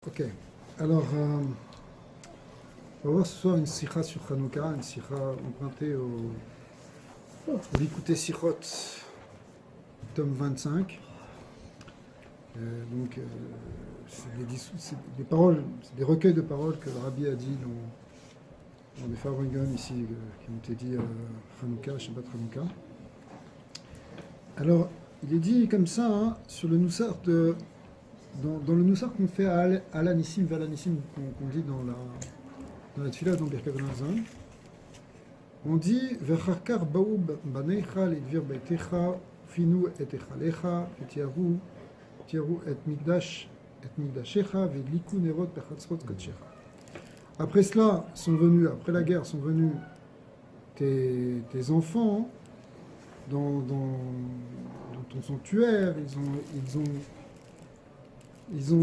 Ok, alors on va voir ce soir une sikha sur Hanouka, une sikha empruntée au Likutei Sichot, tome 25. C'est des paroles, c'est des recueils de paroles que le Rabbi a dit dans des Farbrengen ici, qui ont été dit à Hanouka, Shabbat Hanouka. Alors, il est dit comme ça, hein, sur le Nusar dans le Nusar qu'on fait à Alanissim, Valanissim, qu'on dit dans la Tfila, dans Birkat Hamazon, on dit Vecharkar baou banecha lidvir beitecha finu et echalecha vetiaru et migdashecha vedliku nerot bechatzrot kodshecha. Après cela, après la guerre, sont venus tes enfants dans ton sanctuaire, ils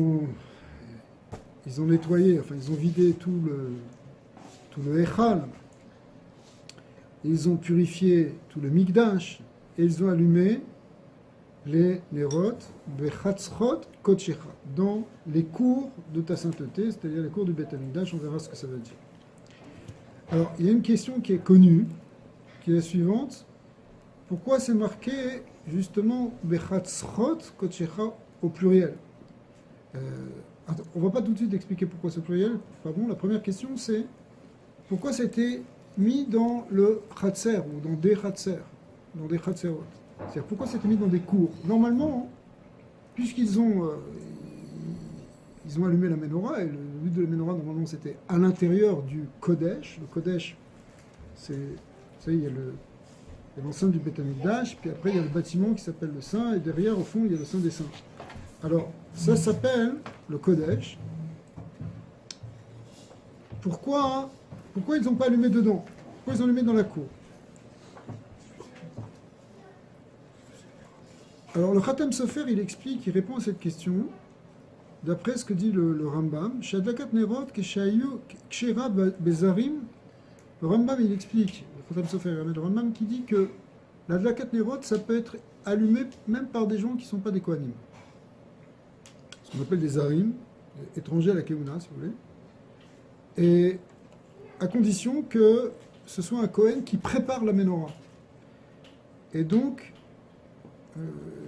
ont nettoyé, enfin ils ont vidé tout le Echal, ils ont purifié tout le Migdash, et ils ont allumé les Nerot, Bechatzrot Kodshecha, dans les cours de ta sainteté, c'est-à-dire les cours du Beth Amikdash, on verra ce que ça veut dire. Alors, il y a une question qui est connue, qui est la suivante. Pourquoi c'est marqué justement Bechatzrot Kodshecha au pluriel? On ne va pas tout de suite expliquer pourquoi c'est pluriel. Pardon, la première question c'est pourquoi ça a été mis dans le Chatser ou dans des Chatser, dans des Chatserot. C'est-à-dire pourquoi c'était mis dans des cours. Normalement, puisqu'ils ont allumé la menorah, et le but de la menorah normalement c'était à l'intérieur du Kodesh. Le Kodesh, c'est, vous savez, il y a l'enceinte du Beth Amikdash, puis après il y a le bâtiment qui s'appelle le Saint, et derrière au fond il y a le Saint des Saints. Alors, ça s'appelle le Kodesh. Pourquoi ils n'ont pas allumé dedans? Pourquoi ils ont allumé dans la cour? Alors, le Khatam Sofer, il explique, il répond à cette question, d'après ce que dit le Rambam. Shadakat Nerot, Keshayu, Kshera Bezarim. Le Rambam, il explique, le Khatam Sofer, le Rambam qui dit que la Dakat Nerot, ça peut être allumé même par des gens qui ne sont pas des Kohanim. Ce qu'on appelle des Zarim, étrangers à la Keuna, si vous voulez. Et à condition que ce soit un Kohen qui prépare la Ménorah. Et donc,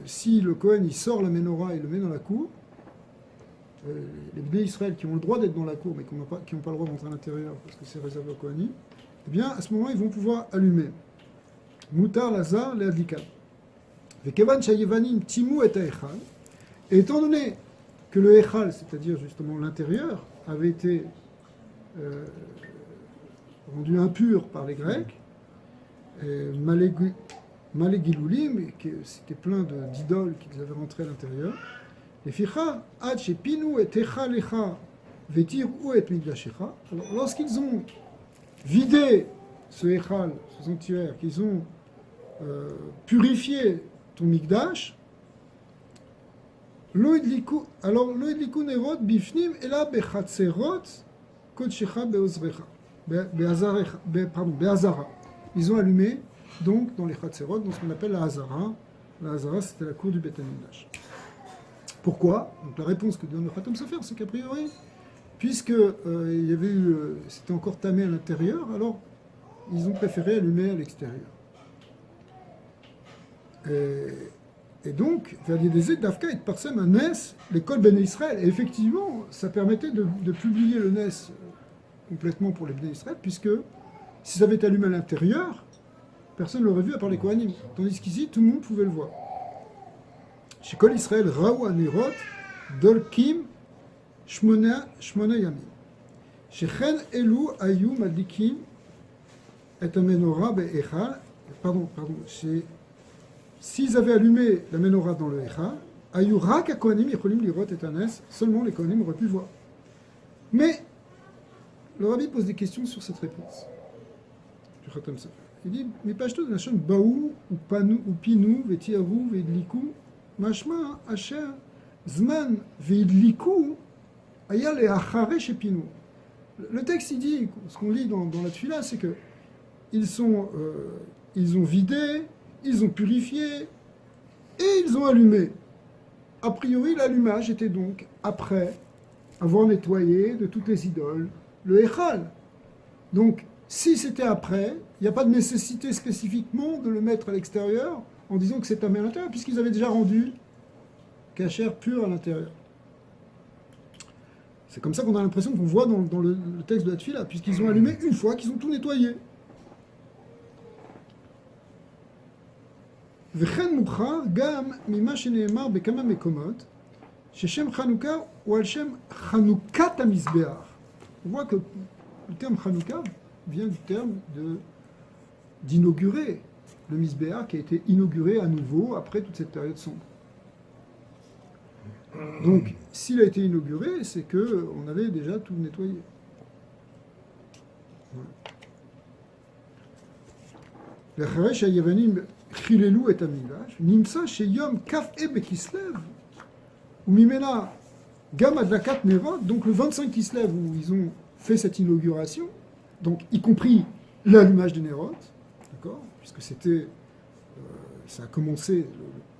si le Kohen il sort la Ménorah et le met dans la cour, les Bnei Israël qui ont le droit d'être dans la cour, mais qui n'ont pas le droit d'entrer à l'intérieur parce que c'est réservé aux Kohanim, eh bien, à ce moment, ils vont pouvoir allumer. Moutar Lazar, le Adlikat. Vekevan Shayevanim Timu et Echal. Et étant donné que le Echal, c'est-à-dire justement l'intérieur, avait été rendu impur par les Grecs, Malégiloulim, c'était plein d'idoles qu'ils avaient rentrées à l'intérieur, les Ficha, Ad Shepinu et Echalecha, Vetir ou et Migdashecha. Alors, lorsqu'ils ont vidé ce Echal, ce sanctuaire, qu'ils ont purifié ton Migdash, alors Loïdliku Nerot Bifnim et là Bechatserot Kodshecha Beozrecha Beazara. Ils ont allumé donc dans les Chatserot, dans ce qu'on appelle la Hazara. La Hazara, c'était la cour du Beth Amikdash. Pourquoi? Donc la réponse que donne le Khatam Sofer, c'est qu'a priori, puisque il y avait eu, c'était encore tamé à l'intérieur, alors ils ont préféré allumer à l'extérieur. Et donc, Valiédézé, Dafka et Parsem un NES, l'école Béné Israël. Et effectivement, ça permettait de publier le NES complètement pour les Béné Israël, puisque si ça avait été allumé à l'intérieur, personne ne l'aurait vu à part les Kohanim. Tandis qu'ici, tout le monde pouvait le voir. Chez Kol Israël, Raou Anerot, Dolkim, Shmona Yamim. Chez Chen Elou Ayou Madikim, et Amenora Be'echal, s'ils avaient allumé la menorah dans le Echal, Ayurak à Kohanim Yecholim Lirot et Anes, seulement les Kohanim auraient pu voir. Mais le Rabbi pose des questions sur cette réponse. Il dit, mais pas de la chaîne Baou ou Panu ou Pinu Vetiaru Vedliku Mashma Asher Zman Vedliku Aya le Achare chez Pinu. Le texte il dit, ce qu'on lit dans la Tfila, c'est que ils ont vidé, ils ont purifié et ils ont allumé. A priori, l'allumage était donc après avoir nettoyé de toutes les idoles le Echal. Donc, si c'était après, il n'y a pas de nécessité spécifiquement de le mettre à l'extérieur en disant que c'est tamé à l'intérieur, puisqu'ils avaient déjà rendu cachère pur à l'intérieur. C'est comme ça qu'on a l'impression qu'on voit dans le texte de la Tfila, puisqu'ils ont allumé une fois qu'ils ont tout nettoyé. וכן מוכרע גם ממה שנאמר בכמה מקומות, ששם חנוכה הוא על שם חנוכת המזבח. On voit que le terme Hanouka vient du terme d'inaugurer le Mizbeach qui a été inauguré à nouveau après toute cette période sombre. Donc, s'il a été inauguré, c'est qu'on avait déjà tout nettoyé. L'Acharesh Yavanim Chilelu et Amilash, Nimsa Sheyom Kaf E Bekislev, ou Mimena Gam Adlakat Nerot, donc le 25 Kislev où ils ont fait cette inauguration, donc y compris l'allumage des Nerot, d'accord, puisque c'était, ça a commencé,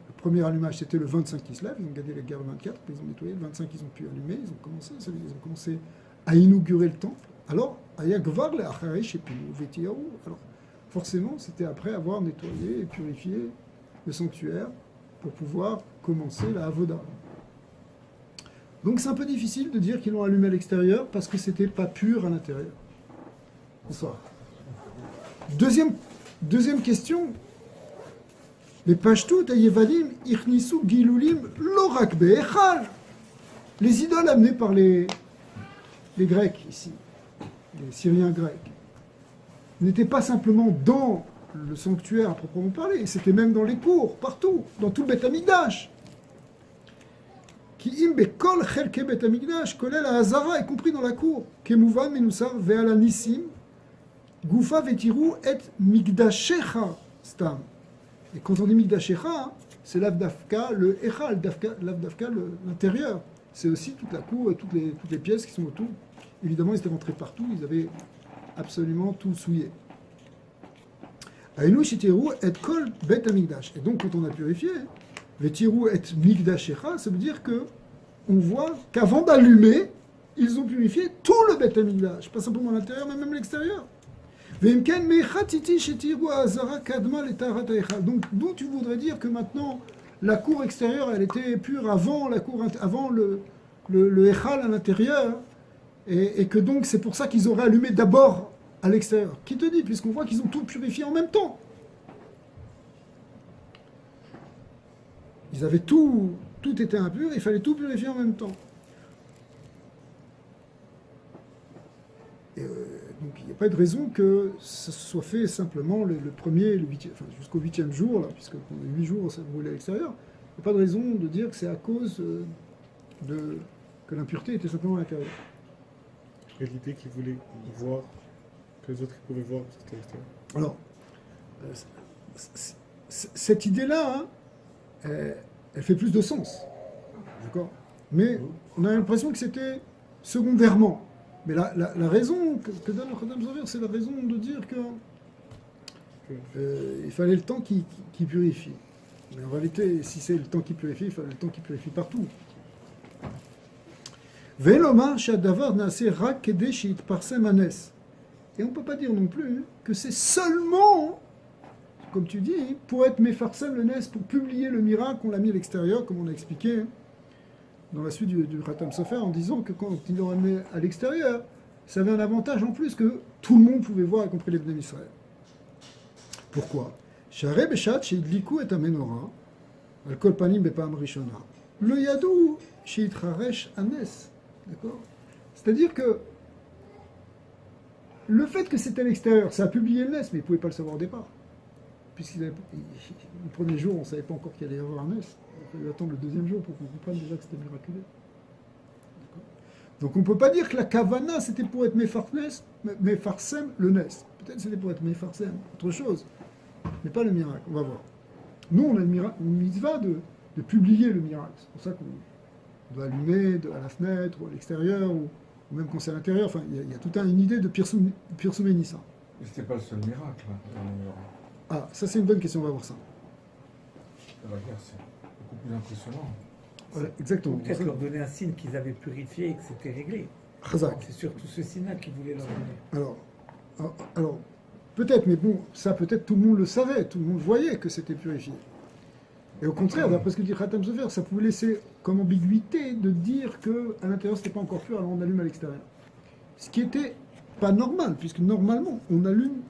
le premier allumage c'était le 25 Kislev, ils ont gardé les guerres le 24, ils ont nettoyé, le 25 ils ont pu allumer, ils ont commencé à inaugurer le temple. Alors, Ayagvar le Acharesh et Vetiyahu, alors forcément c'était après avoir nettoyé et purifié le sanctuaire pour pouvoir commencer la Avoda. Donc c'est un peu difficile de dire qu'ils l'ont allumé à l'extérieur parce que c'était pas pur à l'intérieur. Bonsoir. Deuxième question. Les Pashtout à Yevalim, Ichnisu Gilulim, Lorak Be'echal. Les idoles amenées par les Grecs ici, les Syriens grecs, n'étaient pas simplement dans le sanctuaire à proprement parler, c'était même dans les cours, partout, dans tout le Beth Amikdash. Qui im bekol chelke Beth Amikdash, kolel ha'azara, y compris dans la cour, kemuvan menusar ve'ala nisim, gufa vetiru et migdashecha stam. Et quand on dit migdashecha, c'est l'avdafka, le echal, l'avdafka, l'intérieur. C'est aussi toute la cour et toutes les pièces qui sont autour. Évidemment, ils étaient rentrés partout, ils avaient absolument tout souillé. Aïnou shitiru et kol Bet Amikdash. Et donc, quand on a purifié, Vetiru et Migdashecha, ça veut dire que on voit qu'avant d'allumer, ils ont purifié tout le Bet Amikdash, pas simplement l'intérieur, mais même l'extérieur. Donc, d'où tu voudrais dire que maintenant, la cour extérieure, elle était pure avant le Echal à l'intérieur, et que donc c'est pour ça qu'ils auraient allumé d'abord à l'extérieur. Qui te dit, puisqu'on voit qu'ils ont tout purifié en même temps. Ils avaient tout était impur, il fallait tout purifier en même temps. Et donc il n'y a pas de raison que ça soit fait simplement le premier, le 8e, enfin jusqu'au 8e jour, là, puisque pendant 8 jours ça brûlait à l'extérieur. Il n'y a pas de raison de dire que c'est à cause que l'impureté était simplement à l'intérieur. Et l'idée qu'ils voulaient voir, que les autres pouvaient voir, c'était à l'extérieur. Alors, cette idée-là, hein, elle fait plus de sens. D'accord ? Mais on a l'impression que c'était secondairement. Mais la raison que donne le Khatam Sofer, c'est la raison de dire que il fallait le temps qui purifie. Mais en réalité, si c'est le temps qui purifie, il fallait le temps qui purifie partout. Veloma shadavar nase rak kede sheitparsem anes. Et on ne peut pas dire non plus que c'est seulement, comme tu dis, pour être mefarsem le nes, pour publier le miracle qu'on l'a mis à l'extérieur, comme on a expliqué dans la suite du Khatam Sofer, en disant que quand ils l'ont amené à l'extérieur, ça avait un avantage en plus que tout le monde pouvait voir, y compris les Bnei Israël. Pourquoi ? Share beshat sheidliku et amenora, al kol panim bepam rishona, le yadou sheitcharesh anes. D'accord ? C'est-à-dire que le fait que c'était à l'extérieur, ça a publié le NES, mais ils ne pouvaient pas le savoir au départ. Le premier jour, on ne savait pas encore qu'il allait y avoir un NES. Il fallait attendre le deuxième jour pour qu'on comprenne déjà que c'était miraculeux. D'accord ? Donc on ne peut pas dire que la kavana, c'était pour être mefarsem le NES. Peut-être que c'était pour être mefarsem, autre chose. Mais pas le miracle, on va voir. Nous, on a une mitzvah de publier le miracle. C'est pour ça qu'on doit allumer à la fenêtre, ou à l'extérieur, ou même quand c'est à l'intérieur. Enfin, il y a toute une idée de Pirsouménissa. Mais c'était pas le seul miracle. Ah, ça c'est une bonne question, on va voir ça. La guerre, c'est beaucoup plus impressionnant. Voilà, exactement. Peut-être leur donner un signe qu'ils avaient purifié et que c'était réglé. Chazak. C'est surtout ce signe-là qu'ils voulaient leur donner. Alors, peut-être, mais bon, ça peut-être tout le monde le savait, tout le monde voyait que c'était purifié. Et au contraire, d'après ce que dit Khatam Sofer, ça pouvait laisser comme ambiguïté de dire qu'à l'intérieur c'était pas encore pur, alors on allume à l'extérieur. Ce qui était pas normal, puisque normalement on allume,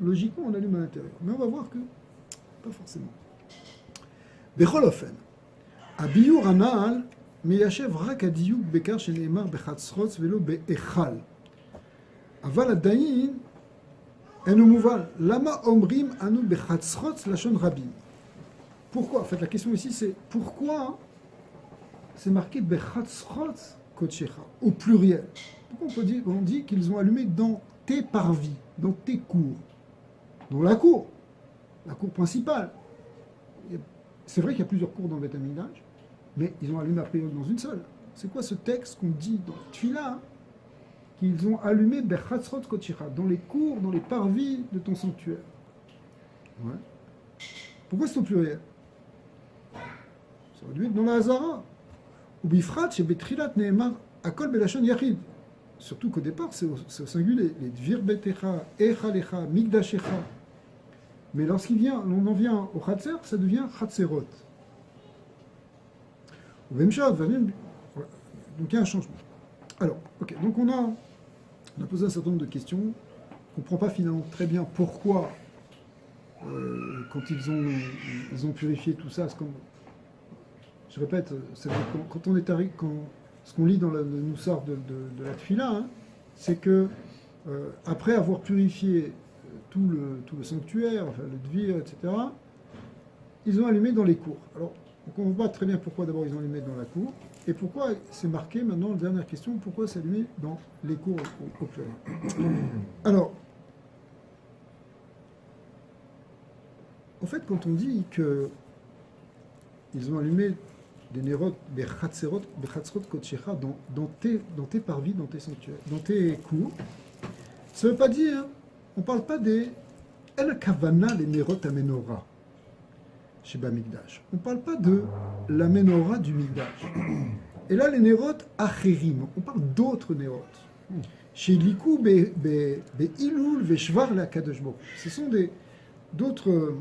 logiquement on allume à l'intérieur. Mais on va voir que pas forcément. Bechol ofen, abiyur anal meyashev rak adiyuk bekar sheneemar bechatzrotz velo beechal. Aval adayin enu muval. Lama omrim anu bechatzrotz lashon rabim. Pourquoi? En fait, la question ici, c'est pourquoi c'est marqué bechatzrotz kotshecha au pluriel. Pourquoi on dit qu'ils ont allumé dans tes parvis, dans tes cours, dans la cour principale. C'est vrai qu'il y a plusieurs cours dans le Beth Amikdash, mais ils ont allumé a priori dans une seule. C'est quoi ce texte qu'on dit dans le Tfila, qu'ils ont allumé bechatzrot kotshecha, dans les cours, dans les parvis de ton sanctuaire? Ouais. Pourquoi c'est au pluriel? Ça aurait dû être dans la Hazara. Ou bifrat chez betrilat neemar akol belashon yachid. Surtout qu'au départ, c'est au singulier. Les dvir betecha, echalecha, migdashecha. Mais on en vient au Khatser, ça devient Khatserot. Au Vemshav, donc il y a un changement. Alors, ok, donc on a posé un certain nombre de questions. On ne comprend pas finalement très bien pourquoi, quand ils ont purifié tout ça, c'est comme, je répète, c'est quand on est ce qu'on lit dans le Noussar de la Tfila, hein, c'est que après avoir purifié tout le sanctuaire, enfin le dvir, etc., ils ont allumé dans les cours. Alors, on ne voit pas très bien pourquoi d'abord ils ont allumé dans la cour, et pourquoi c'est marqué maintenant, la dernière question, pourquoi c'est allumé dans les cours au pluriel. Alors, en fait, quand on dit que ils ont allumé des nérot, des chatzerot kotshecha dans tes parvis, dans tes sanctuaires, dans tes cours, ça ne veut pas dire, on ne parle pas des El Kavana, les nérot à Menorah, chez Bamikdash. On ne parle pas de la Menorah du Mikdash. Et là, les nérot acherim, on parle d'autres nérot. Chez Liku, be Ilul, ve Shvar, la Kadosh Baruch. Ce sont d'autres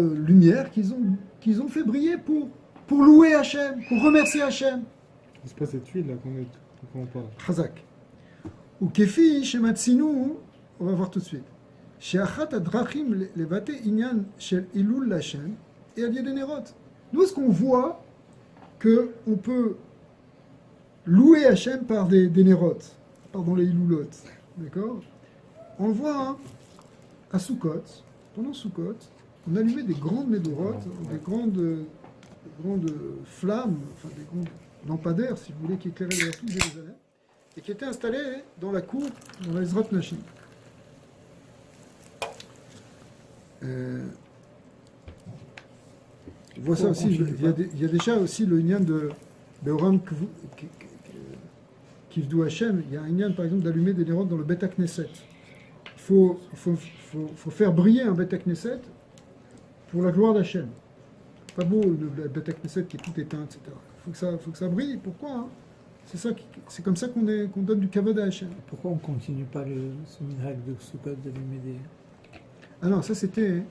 lumières qu'ils ont fait briller pour louer Hachem, pour remercier Hachem. C'est pas cette huile là qu'on parle. Chazak. Ou kefi shematzinu, on va voir tout de suite. Sheachat adrachim levate inyan shel ilul l'Hachem et al yedei nerot. Nous, ce qu'on voit, qu'on peut louer Hachem par des nerot, pardon, les ilulot, d'accord? On le voit hein, à Sukkot, pendant Sukkot, on allumait des grandes médorotes, des grandes flammes, enfin des grandes lampadaires, si vous voulez, qui éclairaient d'ailleurs tout Jérusalem, et qui étaient installées dans la cour, dans la Ezrat Nashim. On voit ça aussi, il y a déjà aussi le Inyan de Oram Kivdou Hashem, il y a un Inyan par exemple d'allumer des nérotes dans le Bet HaKnesset. Il faut faire briller un Bet HaKnesset pour la gloire d'Hachem. Pas beau le Bet HaKnesset qui est tout éteint, etc. Il faut que ça brille. Pourquoi hein? C'est comme ça qu'on donne du kavod à Hachem. Pourquoi on ne continue pas ce minhag de Sukkot d'allumer des... Ah non, ça c'était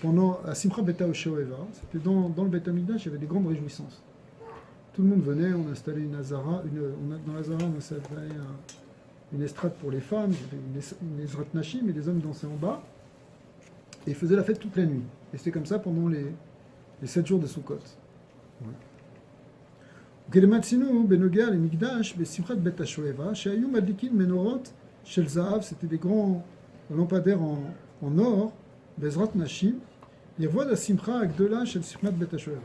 pendant à Simcha Beta Osheoeva, c'était dans le Bet Amikdash, il y avait des grandes réjouissances. Tout le monde venait, on installait une Hazara, dans l'Hazara on installait une estrade pour les femmes, une Ezrat Nashim, et les hommes dansaient en bas, et ils faisaient la fête toute la nuit. Et c'était comme ça pendant les 7 jours de Sukkot. Kelematzinu Benoger les Mikdash, Besimchat Bet Osheoeva, Shehayu Madlikin Menorot Shel Zahav, c'était des grands lampadaires en or, Bezrat Nashim, il voit la Simcha Agdola Shel Simchat Bet Osheoeva.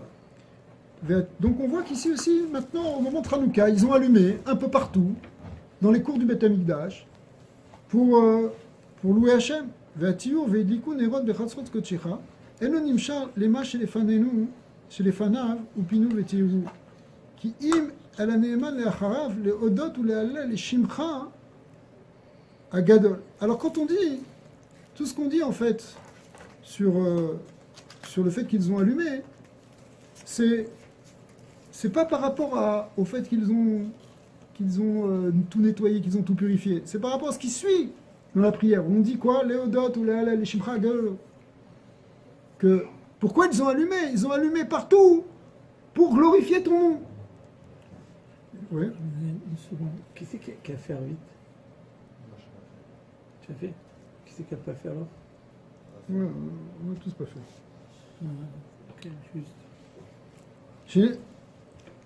Donc on voit qu'ici aussi, maintenant, au moment de Hanouka, ils ont allumé un peu partout, dans les cours du Bet Amikdash, pour louer Hachem. Ve'atiyur ve'idliku nerot bechatzrot kotshecha, eno nimshar lema shelefanav upinu ve'tiru. Ki im el haneeman le'acharav le'odot ou le'allel le'shimcha agadol. Alors quand on dit tout ce qu'on dit en fait sur le fait qu'ils ont allumé, c'est pas par rapport au fait qu'ils ont tout nettoyé, qu'ils ont tout purifié. C'est par rapport à ce qui suit dans la prière. On dit quoi? Léodot ou les Shimcha Agel. Que pourquoi ils ont allumé? Ils ont allumé partout pour glorifier ton nom. Oui. Une seconde. Qui c'est qui a fait vite? Tu as fait? Qui c'est qui n'a pas fait alors? Ouais, on n'a tous pas fait. Ok, juste.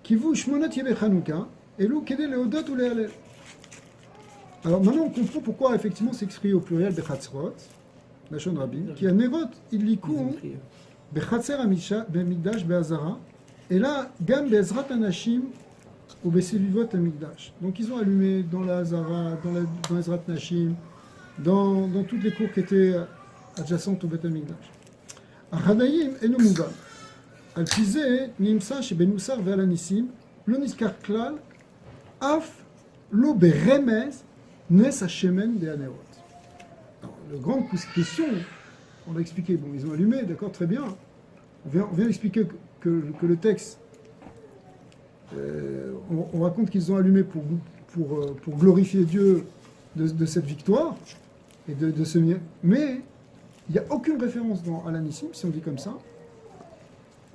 Kivu Shmonat Yeme Chanukah, Elou Kede Leodot ou Lehalel. Alors maintenant on comprend pourquoi effectivement c'est écrit au pluriel Bechatzrot, Lachon Rabbi, qui a Nerot, Illikou, Bechatzer Amisha, Bemigdash, Be'azara, et là, Gam Be'ezrat Anashim, ou Besevivot Amigdash. Donc ils ont allumé dans la Hazara, dans Ezrat Nashim, dans toutes les cours qui étaient adjacentes au Bet Amigdash. Achadayim eno mubal. Al pizé nimsa shebenusar ve'al anissim lo nizkar klal af lo beremez nes hashemen de anerot. Alors, la grande question, on va expliquer. Bon, ils ont allumé, d'accord, très bien. On vient expliquer que le texte, on raconte qu'ils ont allumé pour glorifier Dieu de cette victoire et de ce mais il n'y a aucune référence dans Al-Anissim, si on dit comme ça,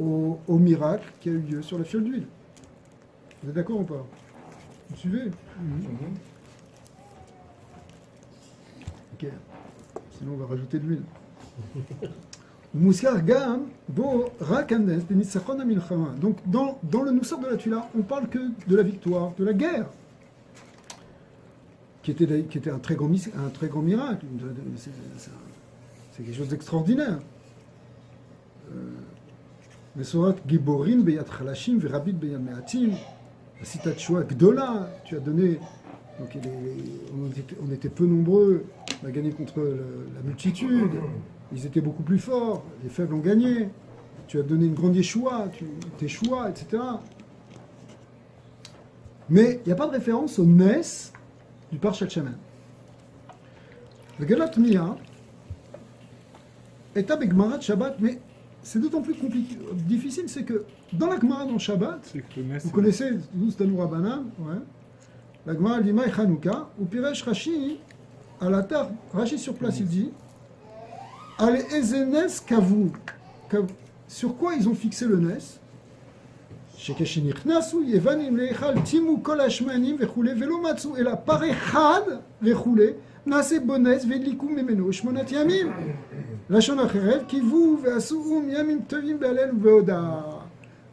au miracle qui a eu lieu sur la fiole d'huile. Vous êtes d'accord ou pas? Vous suivez? Ok. Sinon, on va rajouter de l'huile. Moussar Gam, Bo Rakandes, Benissachon Amilchama. Donc, dans le Noussar de la Tuila, on parle que de la victoire, de la guerre, qui était un très grand miracle. C'est quelque chose d'extraordinaire. Mesorat Giborim Beyat Chalashim Verabit Beyat Meatim. Sita Tchoua Gdola, tu as donné. Donc on était peu nombreux, on a gagné contre la multitude. Ils étaient beaucoup plus forts, les faibles ont gagné. Tu as donné une grande Yeshua, tes choix, etc. Mais il n'y a pas de référence au Nes du Parshat Shemen. Le Galat Mia est avec Gemara de Shabbat, mais c'est d'autant plus compliqué, difficile, c'est que dans la Gemara dans Shabbat, vous connaissez tous Tanoura Rabbanan, ouais. La Gemara dit Maï Chanukah, ou Piresh Rashi, à la tard, Rashi sur place, il dit Allez, Ezenes Kavu. Sur quoi ils ont fixé le Nes? Shekeshinichnasu, Yevanim Leichal, Timu Kol Hashmanim, Vechule, Velomatsu, et la Parechad, Vechule, Nase Bones, Vedlikum Memeno, Shmonat Yamim. Lachon Acheret, Kivu, Veasuum, Yamim Tovim, Be'alel, Veoda.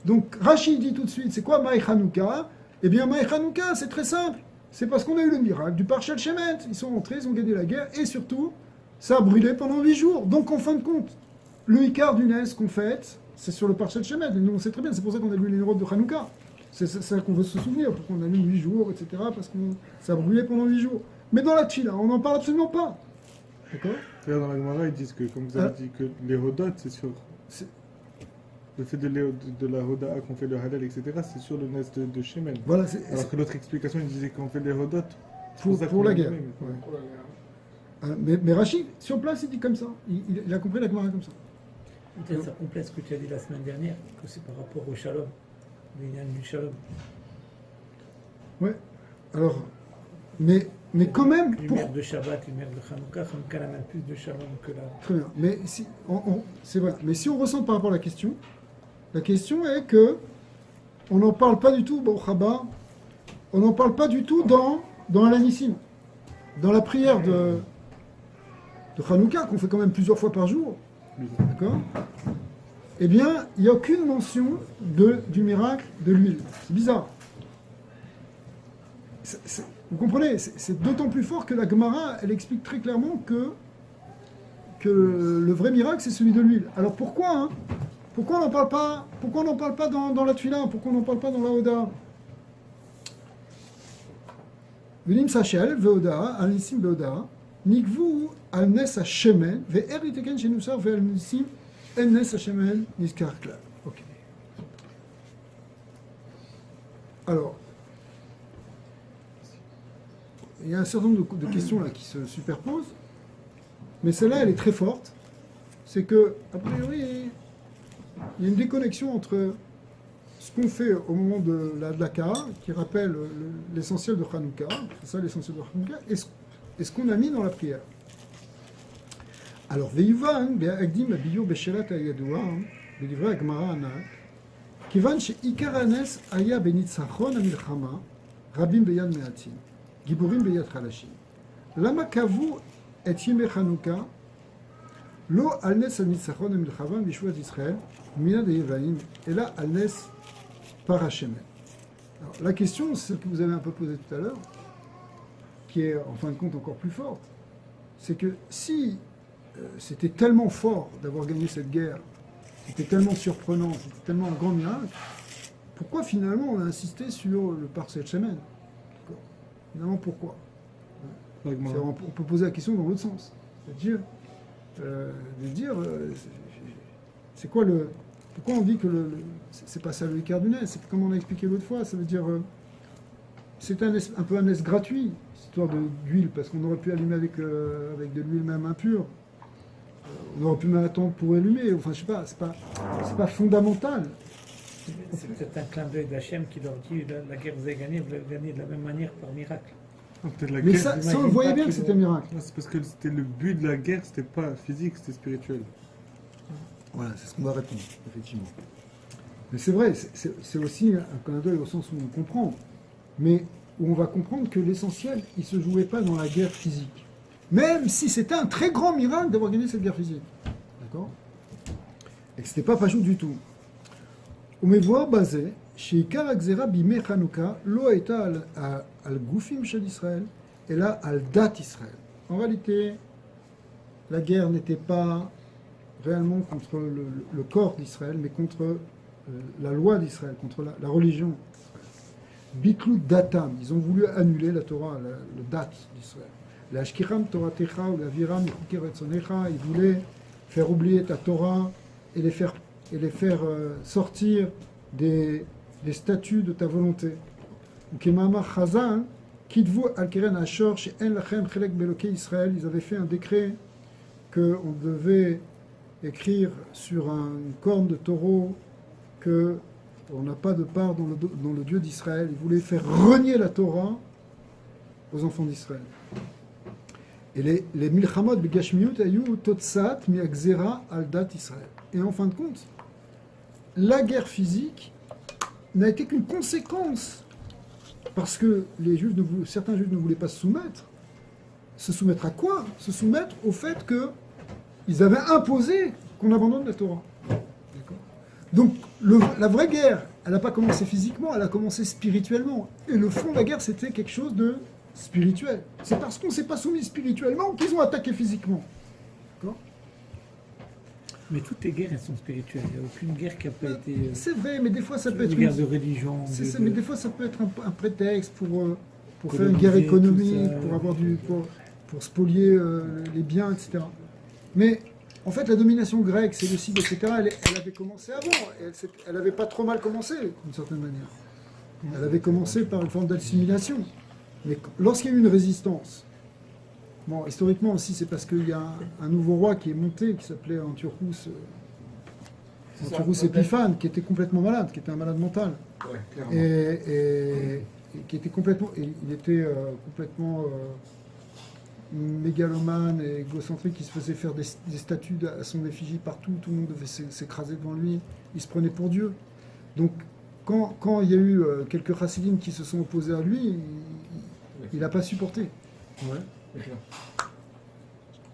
Donc, Rashi dit tout de suite, c'est quoi Maï Chanukah? Eh bien, Maï Chanukah, c'est très simple. C'est parce qu'on a eu le miracle du Parshal Shemet. Ils sont entrés, ils ont gagné la guerre, et surtout, ça a brûlé pendant 8 jours. Donc, en fin de compte, le Icar du Nes qu'on fête, c'est sur le Parshal Shemet. Et nous, on sait très bien, c'est pour ça qu'on a lu les Nérot de Hanouka. C'est ça qu'on veut se souvenir, pour qu'on allume 8 jours, etc. Parce que ça a brûlé pendant 8 jours. Mais dans la Tchila, on n'en parle absolument pas. D'accord? Dans la Gemara, ils disent que, comme vous avez dit, que les Hodot, c'est sur. Le fait de la Hoda'a qu'on fait le Halal, etc., c'est sur le Nes de Shemen. Voilà, alors que l'autre explication, il disait qu'on fait les Hodot pour la guerre. Mais Rachid, sur place, il dit comme ça. Il a compris la Gemara comme ça. Peut-être ça complète ce que tu as dit la semaine dernière, que c'est par rapport au Shalom, l'union du Shalom. Ouais. Alors, mais quand même. Lumière de Shabbat, lumière de Hanouka a même plus de Shalom que la. Très bien. Mais si, c'est vrai. Mais si on ressent par rapport à la question est que on n'en parle pas du tout, bon, Chaba, on n'en parle pas du tout dans l'Anissim, dans la prière de Hanouka, qu'on fait quand même plusieurs fois par jour. D'accord? Eh bien, il n'y a aucune mention du miracle de l'huile. C'est bizarre. Vous comprenez? C'est d'autant plus fort que la Gemara, elle explique très clairement que le vrai miracle, c'est celui de l'huile. Alors pourquoi Pourquoi on n'en parle pas? Pourquoi on n'en parle pas dans la Tuila? Pourquoi on n'en parle pas dans la Hoda? Venim Sachel, Veoda, Al-Nissim Veoda, Nikvu Al-Nes Hashemen, Ve'eriteken Shenusar, Ve'al-Nissim, El-Nes Hashemen, Niskar Klal. Ok. Alors, il y a un certain nombre de questions là qui se superposent, mais celle-là, elle est très forte. C'est que, a priori, il y a une déconnexion entre qu'on fait au moment de la Dlaka, qui rappelle l'essentiel de Hanouka, c'est ça l'essentiel de Hanouka, et ce qu'on a mis dans la prière. Alors, Veyuvan, Be'agdim, Abiyur, Beshelat, Ayadoua, Bedivra, Agmara, Anak, Kivan, She'ikar Hanes, Aya, Benitzachon, Amilchama, Rabim, Beyad, Me'atim, Giborim, Beyad, Chalashim. Lama kavu et Yimei Hanouka, Lo al nes al nitzachon amilchama b'yeshuat Israël, mina de Yevaim, et là al nes par Hashem. Alors, la question, c'est celle que vous avez un peu posée tout à l'heure, qui est en fin de compte encore plus forte, c'est que si c'était tellement fort d'avoir gagné cette guerre, c'était tellement surprenant, c'était tellement un grand miracle, pourquoi finalement on a insisté sur le Parsel Shemen? Finalement, pourquoi? On peut poser la question dans l'autre sens. C'est-à-dire, c'est quoi le... Pourquoi on dit que c'est pas ça le Icar du Nes? C'est comme on a expliqué l'autre fois, ça veut dire... c'est un peu un Nes gratuit, histoire d'huile, parce qu'on aurait pu allumer avec de l'huile même impure. On aurait pu même attendre pour allumer. Enfin, je sais pas, c'est pas fondamental. C'est peut-être un clin d'œil d'Hachem qui leur dit la guerre vous avez gagné, vous l'avez gagné de la même manière par miracle. Mais ça on voyait bien que c'était un miracle. C'est parce que c'était le but de la guerre, c'était pas physique, c'était spirituel. Voilà, c'est ce qu'on va répondre, effectivement. Mais c'est vrai, c'est aussi un clin d'œil au sens où on comprend. Mais où on va comprendre que l'essentiel, il ne se jouait pas dans la guerre physique. Même si c'était un très grand miracle d'avoir gagné cette guerre physique. D'accord? Et que ce n'était pas fachou du tout. ומבואר בזה, שעיקר הגזירה בימי חנוכה לא הייתה על גופים של ישראל, אלא על דת ישראל. En réalité, la guerre n'était pas réellement contre le corps d'Israël, mais contre la loi d'Israël, contre la religion. Bitlu datam, ils ont voulu annuler la Torah, le date d'Israël. La ashkiram toratecha ou la viram retzonecha, ils voulaient faire oublier ta Torah et les faire sortir des statuts de ta volonté. Ukemamar Chazan, Kitvu al-Keren Ashor, she'en lachem chelek beloke Israël, ils avaient fait un décret qu'on devait écrire sur une corne de taureau qu'on n'a pas de part dans le Dieu d'Israël. Ils voulaient faire renier la Torah aux enfants d'Israël. Et les milchamot begashmiut ayu totsat mi'agzera al dat Israël. Et en fin de compte, la guerre physique n'a été qu'une conséquence, parce que certains juifs ne voulaient pas se soumettre. Se soumettre à quoi? Se soumettre au fait qu'ils avaient imposé qu'on abandonne la Torah. D'accord. Donc la vraie guerre, elle n'a pas commencé physiquement, elle a commencé spirituellement. Et le fond de la guerre, c'était quelque chose de spirituel. C'est parce qu'on ne s'est pas soumis spirituellement qu'ils ont attaqué physiquement. D'accord. Mais toutes les guerres, elles sont spirituelles. Il n'y a aucune guerre qui n'a pas été... C'est vrai, mais des fois, ça peut être... Une guerre de religion. Mais des fois, ça peut être un prétexte pour faire une guerre économique, pour spolier les biens, etc. Mais en fait, la domination grecque, séleucide, etc., elle avait commencé avant. Elle n'avait pas trop mal commencé, d'une certaine manière. Elle avait commencé par une forme d'assimilation. Mais lorsqu'il y a eu une résistance, bon, historiquement aussi, c'est parce qu'il y a un nouveau roi qui est monté, qui s'appelait Antiochus Épiphane, qui était complètement malade, qui était un malade mental. Ouais, clairement. Et qui était complètement... il était complètement mégalomane et égocentrique, il se faisait faire des statues à son effigie partout, tout le monde devait s'écraser devant lui, il se prenait pour Dieu. Donc, quand il y a eu quelques chassidim qui se sont opposés à lui, il n'a pas supporté. Ouais.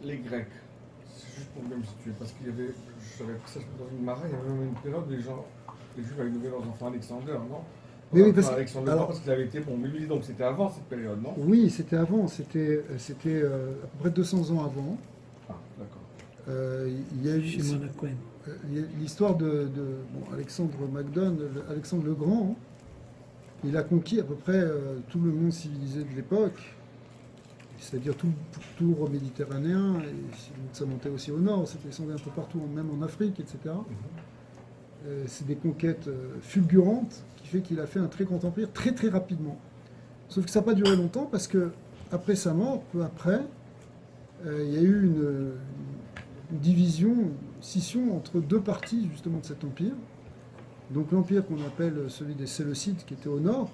Les Grecs, c'est juste pour bien me situer, parce qu'il y avait, j'avais appris ça dans une marée, il y avait même une période où les Juifs avaient nommé leurs enfants Alexander, non? Mais oui, Alexandre parce qu'il avait été bon, mais lui, donc c'était avant cette période, non? Oui, c'était avant, c'était à peu près 200 ans avant. Ah, d'accord. Il y a eu Shimon HaKohen. l'histoire de Alexandre Macdon, Alexandre le Grand. Il a conquis à peu près tout le monde civilisé de l'époque, c'est-à-dire tout le tour méditerranéen, et ça montait aussi au nord, ça descendait un peu partout, même en Afrique, etc. C'est des conquêtes fulgurantes qui fait qu'il a fait un très grand empire très très rapidement. Sauf que ça n'a pas duré longtemps parce que après sa mort, peu après, il y a eu une division, une scission entre deux parties justement de cet empire. Donc l'empire qu'on appelle celui des Séleucides, qui était au nord,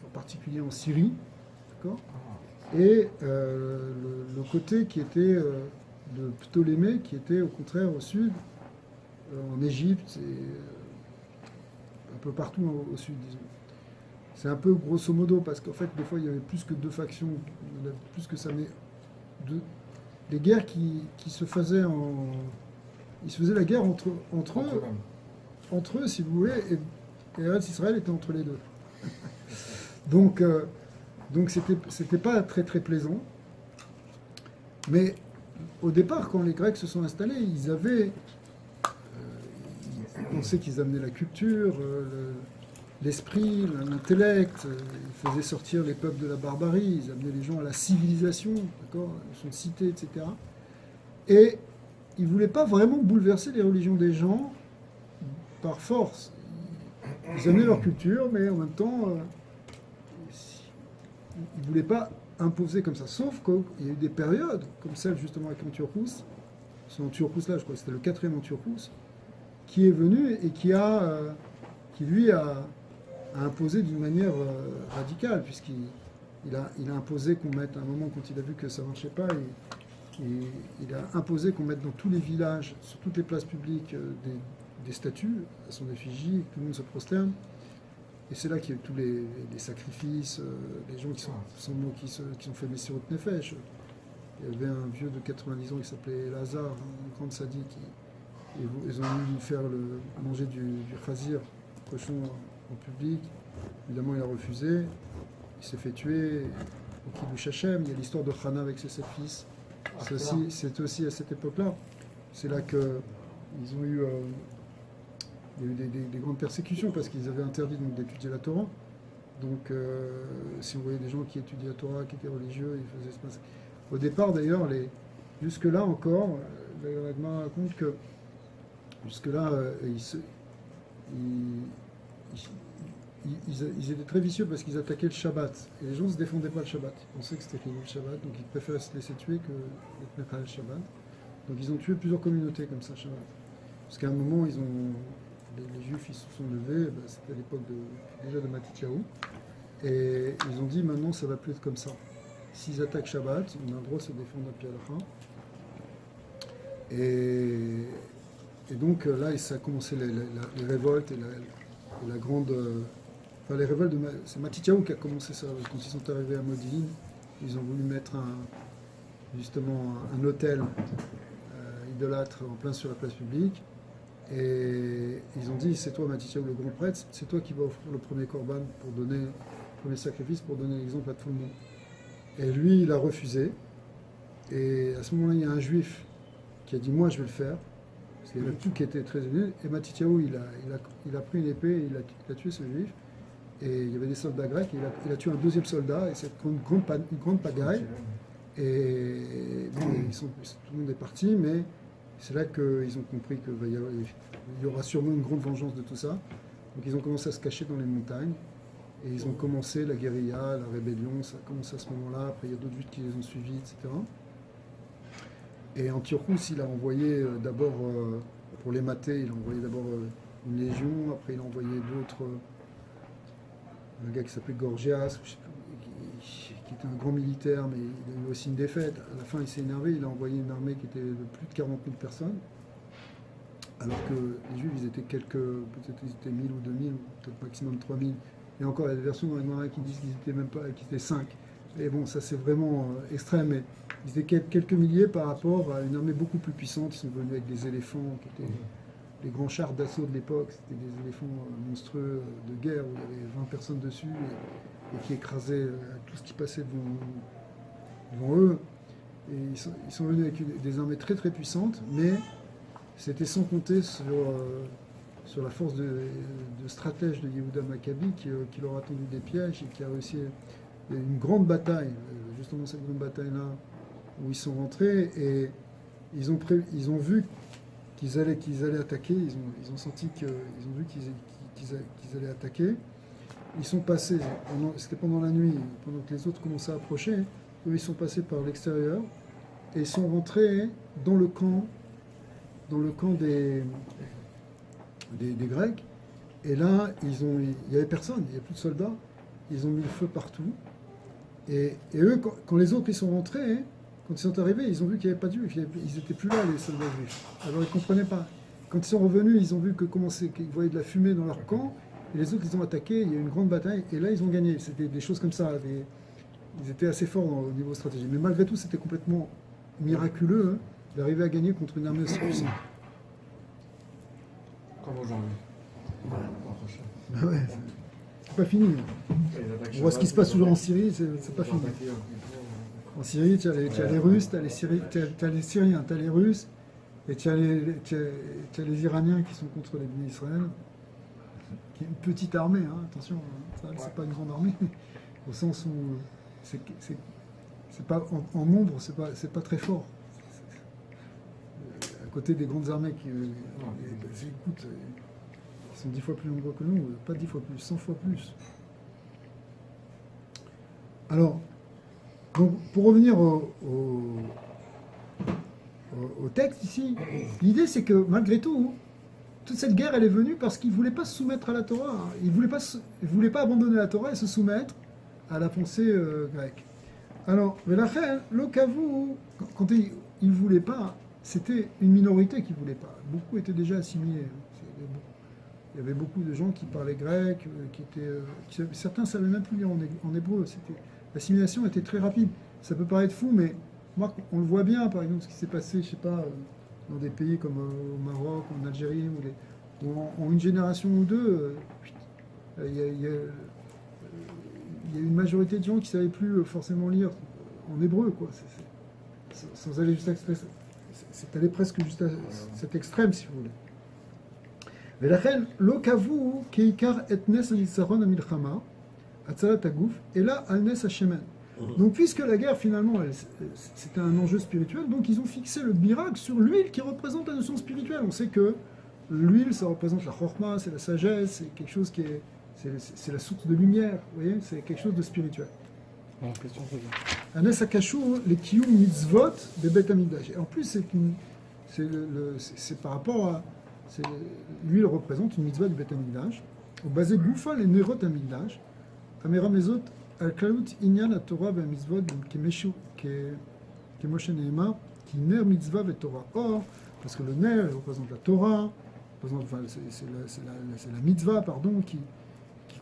en particulier en Syrie, d'accord, et le côté qui était de Ptolémée, qui était au contraire au sud, en Égypte et un peu partout au sud, disons. C'est un peu grosso modo, parce qu'en fait, des fois, il y avait plus que deux factions, il y en avait plus que ça, mais des guerres qui se faisaient Ils se faisaient la guerre entre eux, eux-mêmes. si vous voulez, et Eretz Israël était entre les deux. Donc c'était pas très très plaisant. Mais au départ, quand les Grecs se sont installés, ils avaient... ils pensaient qu'ils amenaient la culture, l'esprit, l'intellect, ils faisaient sortir les peuples de la barbarie, ils amenaient les gens à la civilisation, d'accord, sont cités, etc. Et ils ne voulaient pas vraiment bouleverser les religions des gens par force. Ils amenaient leur culture, mais en même temps, ils ne voulaient pas imposer comme ça. Sauf qu'il y a eu des périodes, comme celle justement avec Antiochus, c'est Antiochus là, je crois que c'était le 4e Antiochus, qui est venu et qui lui a imposé d'une manière radicale, puisqu'il a imposé qu'on mette, à un moment quand il a vu que ça ne marchait pas, il a imposé qu'on mette dans tous les villages, sur toutes les places publiques, des statues à son effigie, que tout le monde se prosterne. Et c'est là qu'il y a eu tous les sacrifices, les gens qui sont fait Messirut Nefesh. Il y avait un vieux de 90 ans qui s'appelait Lazare, un grand sadique. Ils ont voulu faire manger du khazir, cochon, en public. Évidemment, il a refusé. Il s'est fait tuer. Au Kiddush Hashem, il y a l'histoire de Hana avec ses 7 fils. C'est aussi à cette époque-là. C'est là qu'ils ont eu... il y a eu des grandes persécutions parce qu'ils avaient interdit d'étudier la Torah. Donc, si on voyait des gens qui étudiaient la Torah, qui étaient religieux, ils faisaient se passer. Au départ, d'ailleurs, jusque-là encore, la Gemara raconte que jusque-là, ils étaient très vicieux parce qu'ils attaquaient le Shabbat. Et les gens ne se défendaient pas le Shabbat. Ils pensaient que c'était fini le Shabbat, donc ils préféraient se laisser tuer que d'être mettre à le Shabbat. Donc ils ont tué plusieurs communautés comme ça, Shabbat. Parce qu'à un moment, les Juifs ils se sont levés, c'était à l'époque déjà de Matityahu, et ils ont dit maintenant ça va plus être comme ça. S'ils attaquent Shabbat, on a le droit de se défendre à pied à la fin. Et donc là, ça a commencé les révoltes et la grande... les révoltes c'est Matityahu qui a commencé ça. Quand ils sont arrivés à Modine, ils ont voulu mettre justement un hôtel idolâtre en plein sur la place publique. Et ils ont dit, c'est toi Matityahu le grand prêtre, c'est toi qui vas offrir le premier korban le premier sacrifice pour donner l'exemple à tout le monde. Et lui, il a refusé. Et à ce moment-là, il y a un juif qui a dit, moi je vais le faire. Parce qu'il y avait tout qui était très élevé. Et Matityahu, il a pris une épée, et il a tué ce juif. Et il y avait des soldats grecs, et il a tué un deuxième soldat, et c'est une grande pagaille. Et bon, tout le monde est parti, mais c'est là qu'ils ont compris qu'il y aura sûrement une grande vengeance de tout ça. Donc ils ont commencé à se cacher dans les montagnes. Et ils ont commencé la guérilla, la rébellion, ça a commencé à ce moment-là. Après, il y a d'autres juifs qui les ont suivis, etc. Et Antiochus, il a envoyé d'abord, pour les mater, il a envoyé d'abord une légion. Après, il a envoyé d'autres. Un gars qui s'appelait Gorgias, qui était un grand militaire, mais il a eu aussi une défaite. À la fin, il s'est énervé, il a envoyé une armée qui était de plus de 40 000 personnes. Alors que les Juifs, ils étaient peut-être ils étaient 1000 ou 2000, peut-être maximum 3000. Et encore, il y a des versions dans les Gemara qui disent qu'ils étaient même pas, qu'ils étaient 5. Et bon, ça c'est vraiment extrême, mais ils étaient quelques milliers par rapport à une armée beaucoup plus puissante. Ils sont venus avec des éléphants, qui étaient les grands chars d'assaut de l'époque. C'était des éléphants monstrueux de guerre où il y avait 20 personnes dessus et qui écrasaient tout ce qui passait devant eux. Et ils sont venus avec des armées très très puissantes, mais c'était sans compter sur la force de stratège de Yehuda Maccabi qui leur a tendu des pièges et qui a réussi une grande bataille, justement cette grande bataille-là, où ils sont rentrés et ils ont vu qu'ils allaient attaquer, ils ont senti ils ont vu qu'ils allaient attaquer. Ils sont passés, c'était pendant la nuit, pendant que les autres commençaient à approcher, eux ils sont passés par l'extérieur et ils sont rentrés dans le camp des Grecs, Et là, il n'y avait personne, il n'y avait plus de soldats. Ils ont mis le feu partout. Et eux, quand les autres ils sont rentrés, hein, quand ils sont arrivés, ils ont vu qu'il n'y avait pas de juifs. Ils n'étaient plus là, les soldats juifs. Alors ils ne comprenaient pas. Quand ils sont revenus, ils ont vu qu'ils voyaient de la fumée dans leur camp. Et les autres, ils ont attaqué. Il y a eu une grande bataille. Et là, ils ont gagné. C'était des choses comme ça. Ils étaient assez forts au niveau stratégique. Mais malgré tout, c'était complètement miraculeux hein, d'arriver à gagner contre une armée aussi puissante. Comme aujourd'hui. Voilà. Ben ouais, c'est pas fini. On voit ce qui se passe toujours en Syrie, c'est pas fini. En Syrie, tu as les Russes, tu as les Syriens, tu as les Russes, et tu as les Iraniens qui sont contre les Bnei Israël, qui est une petite armée, hein, attention, hein, c'est pas une grande armée, au sens où c'est pas en nombre, c'est pas très fort. À côté des grandes armées qui sont 10 fois plus nombreux que nous, pas 10 fois plus, 100 fois plus. Alors, donc, pour revenir au texte ici, l'idée c'est que malgré tout, toute cette guerre elle est venue parce qu'ils ne voulaient pas se soumettre à la Torah. Hein. Ils ne voulaient pas abandonner la Torah et se soumettre à la pensée grecque. Alors, Velachel, l'Okavu, quand ils ne voulaient pas, c'était une minorité qui ne voulait pas. Beaucoup étaient déjà assimilés. Il y avait beaucoup de gens qui parlaient grec, certains ne savaient même plus lire en hébreu. L'assimilation était très rapide. Ça peut paraître fou, mais moi, on le voit bien, par exemple, ce qui s'est passé, je sais pas, dans des pays comme au Maroc, en Algérie, où en une génération ou deux, il y a une majorité de gens qui ne savaient plus forcément lire en hébreu, quoi. Sans aller jusqu'à c'est allé presque juste à cet extrême, si vous voulez. ולכן לא קבעו כעיקר את נס הניצחון המלחמה, הצלת הגוף, אלא על נס השמן. Donc puisque la guerre finalement c'était un enjeu spirituel, donc ils ont fixé le miracle sur l'huile qui représente la notion spirituelle. On sait que l'huile ça représente la chorma, c'est la sagesse, c'est quelque chose qui est, c'est la source de lumière, vous voyez, c'est quelque chose de spirituel. Anes akashu les kiyum mitzvot de Bet Hamikdash. En plus c'est par rapport à l'huile représente une mitzvah du Bet Hamikdash. Au basé goufa les nerot Hamikdash, amera mezot al klalut inyan la Torah ve mitzvot kemoshe neema qui ner mitzvah ve Torah. Or, parce que le ner représente la Torah, c'est la mitzvah pardon qui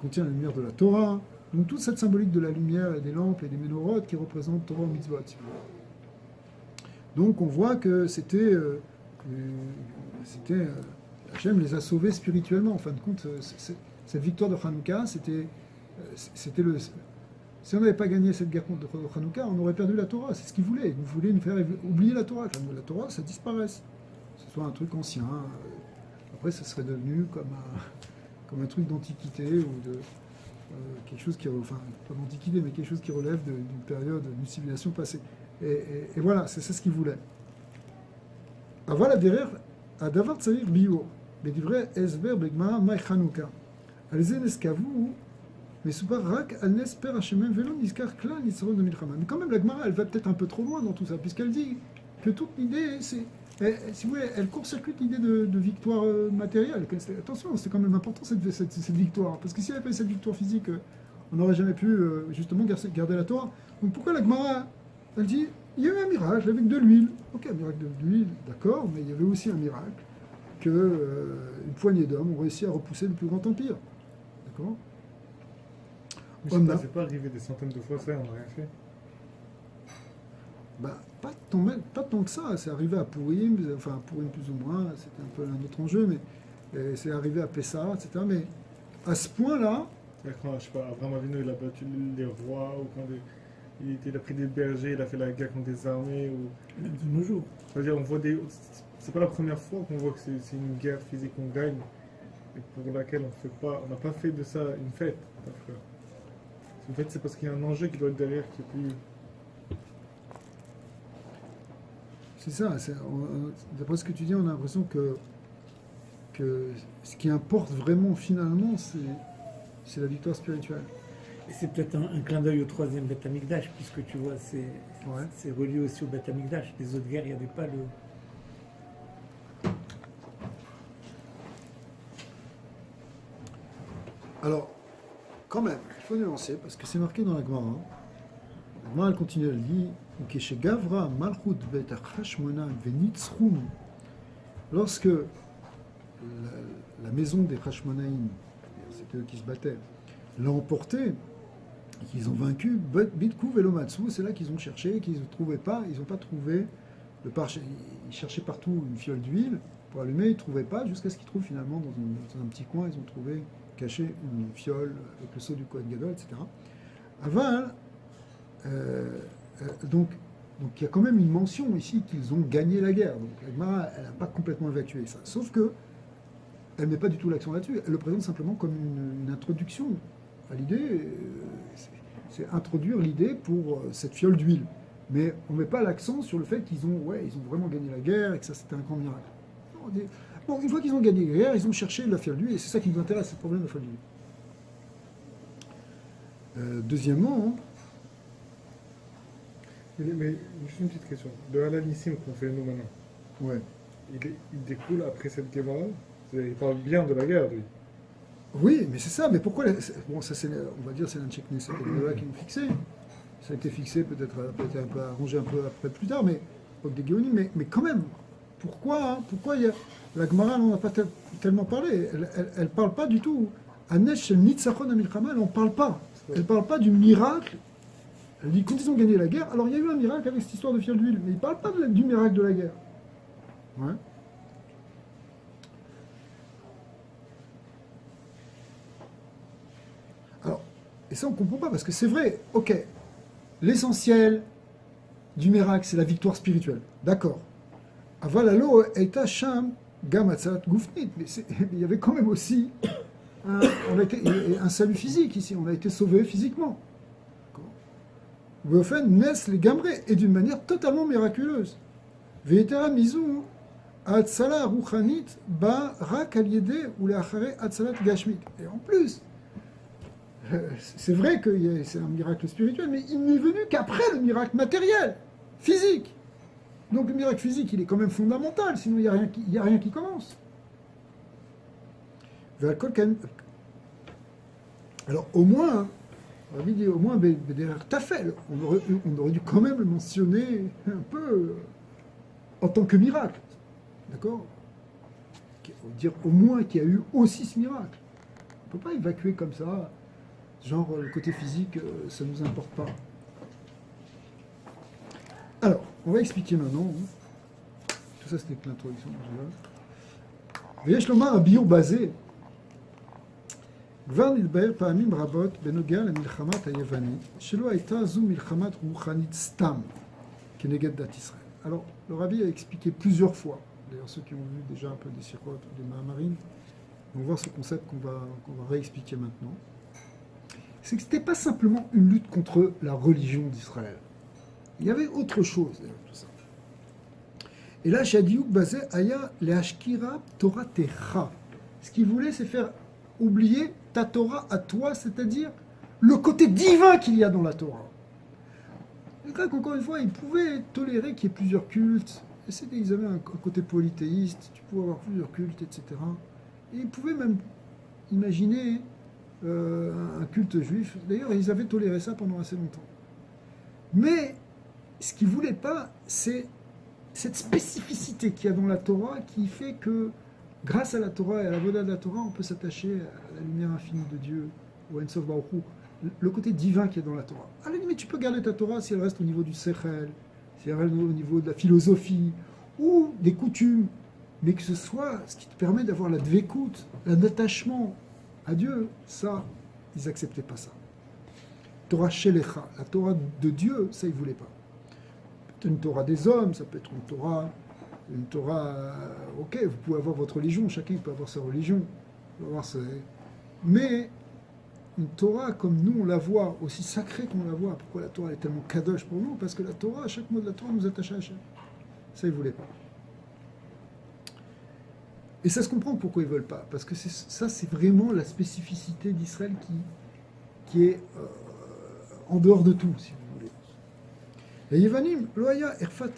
contient la lumière de la Torah. Donc toute cette symbolique de la lumière et des lampes et des ménorot qui représentent Torah ou mitzvot. Donc on voit que c'était Hachem les a sauvés spirituellement. En fin de compte, cette victoire de Hanouka, c'était le. Si on n'avait pas gagné cette guerre contre Hanouka, on aurait perdu la Torah. C'est ce qu'ils voulaient. Ils voulaient nous faire oublier la Torah. Que la Torah, ça disparaisse. Que ce soit un truc ancien. Après, ça serait devenu comme un truc d'antiquité ou de quelque chose qui, enfin, pas d'antiquité, mais quelque chose qui relève d'une période, d'une civilisation passée. Et voilà, c'est ce qu'ils voulaient. Voilà derrière. הדבר צריך ביור, בדברי הסבר בגמרא מאי חנוכה. על זה נזכרו, מסופר רק על נס פר השמן ולא נזכר כלל ניצחון במלחמה. Mais quand même, la Gemara, elle va peut-être un peu trop loin dans tout ça, puisqu'elle dit que toute l'idée, si vous voulez, elle court-circuite l'idée de victoire matérielle. Attention, c'est quand même important cette victoire, parce que si elle avait pas eu cette victoire physique, on n'aurait jamais pu justement garder la Torah. Donc pourquoi la Gemara, elle dit il y a eu un miracle avec de l'huile. Ok, un miracle de l'huile, d'accord, mais il y avait aussi un miracle que une poignée d'hommes ont réussi à repousser le plus grand empire. D'accord. Mais c'est pas arrivé des centaines de fois ça, on n'a rien fait. Bah, pas tant que ça. C'est arrivé à Purim, enfin Purim plus ou moins, c'était un peu un autre enjeu, mais c'est arrivé à Pessah, etc. Mais à ce point-là. Quand, je sais pas, Abraham Avinu, il a battu les rois, ou quand il a pris des bergers, il a fait la guerre contre des armées. Ou... Même de nos jours. C'est-à-dire, on voit c'est pas la première fois qu'on voit que c'est une guerre physique qu'on gagne, et pour laquelle on n'a pas fait de ça une fête. En fait, c'est parce qu'il y a un enjeu qui doit être derrière qui est plus. C'est ça, d'après ce que tu dis, on a l'impression que ce qui importe vraiment finalement, c'est la victoire spirituelle. Et c'est peut-être un clin d'œil au troisième Beth Amikdash, puisque tu vois, c'est relié aussi au Beth Amikdash. Les autres guerres, il n'y avait pas le... Alors, quand même, il faut nuancer, parce que c'est marqué dans la Gemara. La Gemara, elle continue, elle dit Ukeshe Gavra Malchut Bet Hashmonaim Venitzrum. Lorsque la maison des Hashmonaïm, c'était eux qui se battaient, l'a emporté, et qu'ils ont vaincu, Bitku Velomatsu, c'est là qu'ils ont cherché, qu'ils ne trouvaient pas, ils n'ont pas trouvé le parchemin. Ils cherchaient partout une fiole d'huile pour allumer, ils ne trouvaient pas, jusqu'à ce qu'ils trouvent finalement dans un petit coin, ils ont trouvé caché une fiole avec le sceau du Kohen Gadol, etc. Aval, donc il y a quand même une mention ici qu'ils ont gagné la guerre. Donc la Gemara, elle n'a pas complètement évacué ça. Sauf que elle ne met pas du tout l'accent là-dessus. Elle le présente simplement comme une introduction à l'idée. C'est introduire l'idée pour cette fiole d'huile. Mais on ne met pas l'accent sur le fait qu'ils ont vraiment gagné la guerre et que ça c'était un grand miracle. Bon, une fois qu'ils ont gagné la guerre, ils ont cherché la fiole d'huile et c'est ça qui nous intéresse, c'est le problème de la fiole d'huile. Deuxièmement, Mais juste une petite question. Le halalisme qu'on fait nous maintenant, ouais. il découle après cette guerre-là. Il parle bien de la guerre, lui. Oui, mais c'est ça. Mais pourquoi bon, ça, on va dire, c'est l'Anchekné, c'est les lois qui l'ont fixé. Ça a été fixé peut-être un peu arrangé un peu après plus tard, mais des Géonim, mais quand même. Pourquoi il y a la Gemara, on n'a pas tellement parlé. Elle parle pas du tout. Anesh el Nitzachon Amilchama, elle n'en parle pas. Elle parle pas du miracle. Elle dit quand ils ont gagné la guerre, alors il y a eu un miracle avec cette histoire de fiole d'huile, mais il ne parle pas du miracle de la guerre. Ouais. Alors, et ça on ne comprend pas, parce que c'est vrai, ok, l'essentiel du miracle, c'est la victoire spirituelle. D'accord. Avalalo eta sham gamatzat gufnit, mais il y avait quand même aussi un salut physique ici, on a été sauvé physiquement. Naissent les gamrés, et d'une manière totalement miraculeuse. Ve'etera mizou atzala ruchanit ba rak al-yede ou le'achare atzalat gashmit. Et en plus, c'est vrai que c'est un miracle spirituel, mais il n'est venu qu'après le miracle matériel, physique. Donc le miracle physique, il est quand même fondamental, sinon il n'y a rien qui commence. Alors au moins, Rabbi dit au moins derrière Tafel, on aurait dû quand même le mentionner un peu en tant que miracle. D'accord? Dire au moins qu'il y a eu aussi ce miracle. On ne peut pas évacuer comme ça, genre le côté physique, ça ne nous importe pas. Alors, on va expliquer maintenant. Tout ça, c'était que l'introduction. Veyesh lomar abiyur basé. כבר נתבהר פעמים רבות בנוגע למלחמת היוונית, שלא הייתה זו מלחמת רוחנית סתם כנגד דת ישראל. Alors, le rabbi a expliqué plusieurs fois, d'ailleurs ceux qui ont vu déjà un peu des sirotes ou des mahamarines vont voir ce concept qu'on va réexpliquer maintenant. C'est que ce n'était pas simplement une lutte contre la religion d'Israël. Il y avait autre chose derrière tout ça. Et là, Shadiouk basé Aya Leashkira Torah Techa. Ce qu'il voulait, c'est faire oublier ta Torah à toi, c'est-à-dire le côté divin qu'il y a dans la Torah. Les Grecs, encore une fois, ils pouvaient tolérer qu'il y ait plusieurs cultes. Ils avaient un côté polythéiste, tu pouvais avoir plusieurs cultes, etc. Et ils pouvaient même imaginer un culte juif. D'ailleurs, ils avaient toléré ça pendant assez longtemps. Mais ce qu'ils ne voulaient pas, c'est cette spécificité qu'il y a dans la Torah qui fait que grâce à la Torah et à la voda de la Torah, on peut s'attacher à la lumière infinie de Dieu, au En Sof Baruch Hu, le côté divin qui est dans la Torah. À la limite, tu peux garder ta Torah si elle reste au niveau du sechel, si elle reste au niveau de la philosophie ou des coutumes, mais que ce soit ce qui te permet d'avoir la dvekout, l'attachement à Dieu, ça, ils n'acceptaient pas ça. Torah Shelecha, la Torah de Dieu, ça, ils ne voulaient pas. Peut-être une Torah des hommes, ça peut être une Torah, ok, vous pouvez avoir votre religion, chacun peut avoir sa religion, mais une Torah comme nous on la voit, aussi sacrée qu'on la voit. Pourquoi la Torah est tellement kadosh pour nous? Parce que la Torah, chaque mot de la Torah nous attache à Hachem. Ça, ils ne voulaient pas. Et ça se comprend pourquoi ils ne veulent pas, parce que ça, c'est vraiment la spécificité d'Israël qui est en dehors de tout, si vous voulez. Les Yevanim, Loaya, Erfat,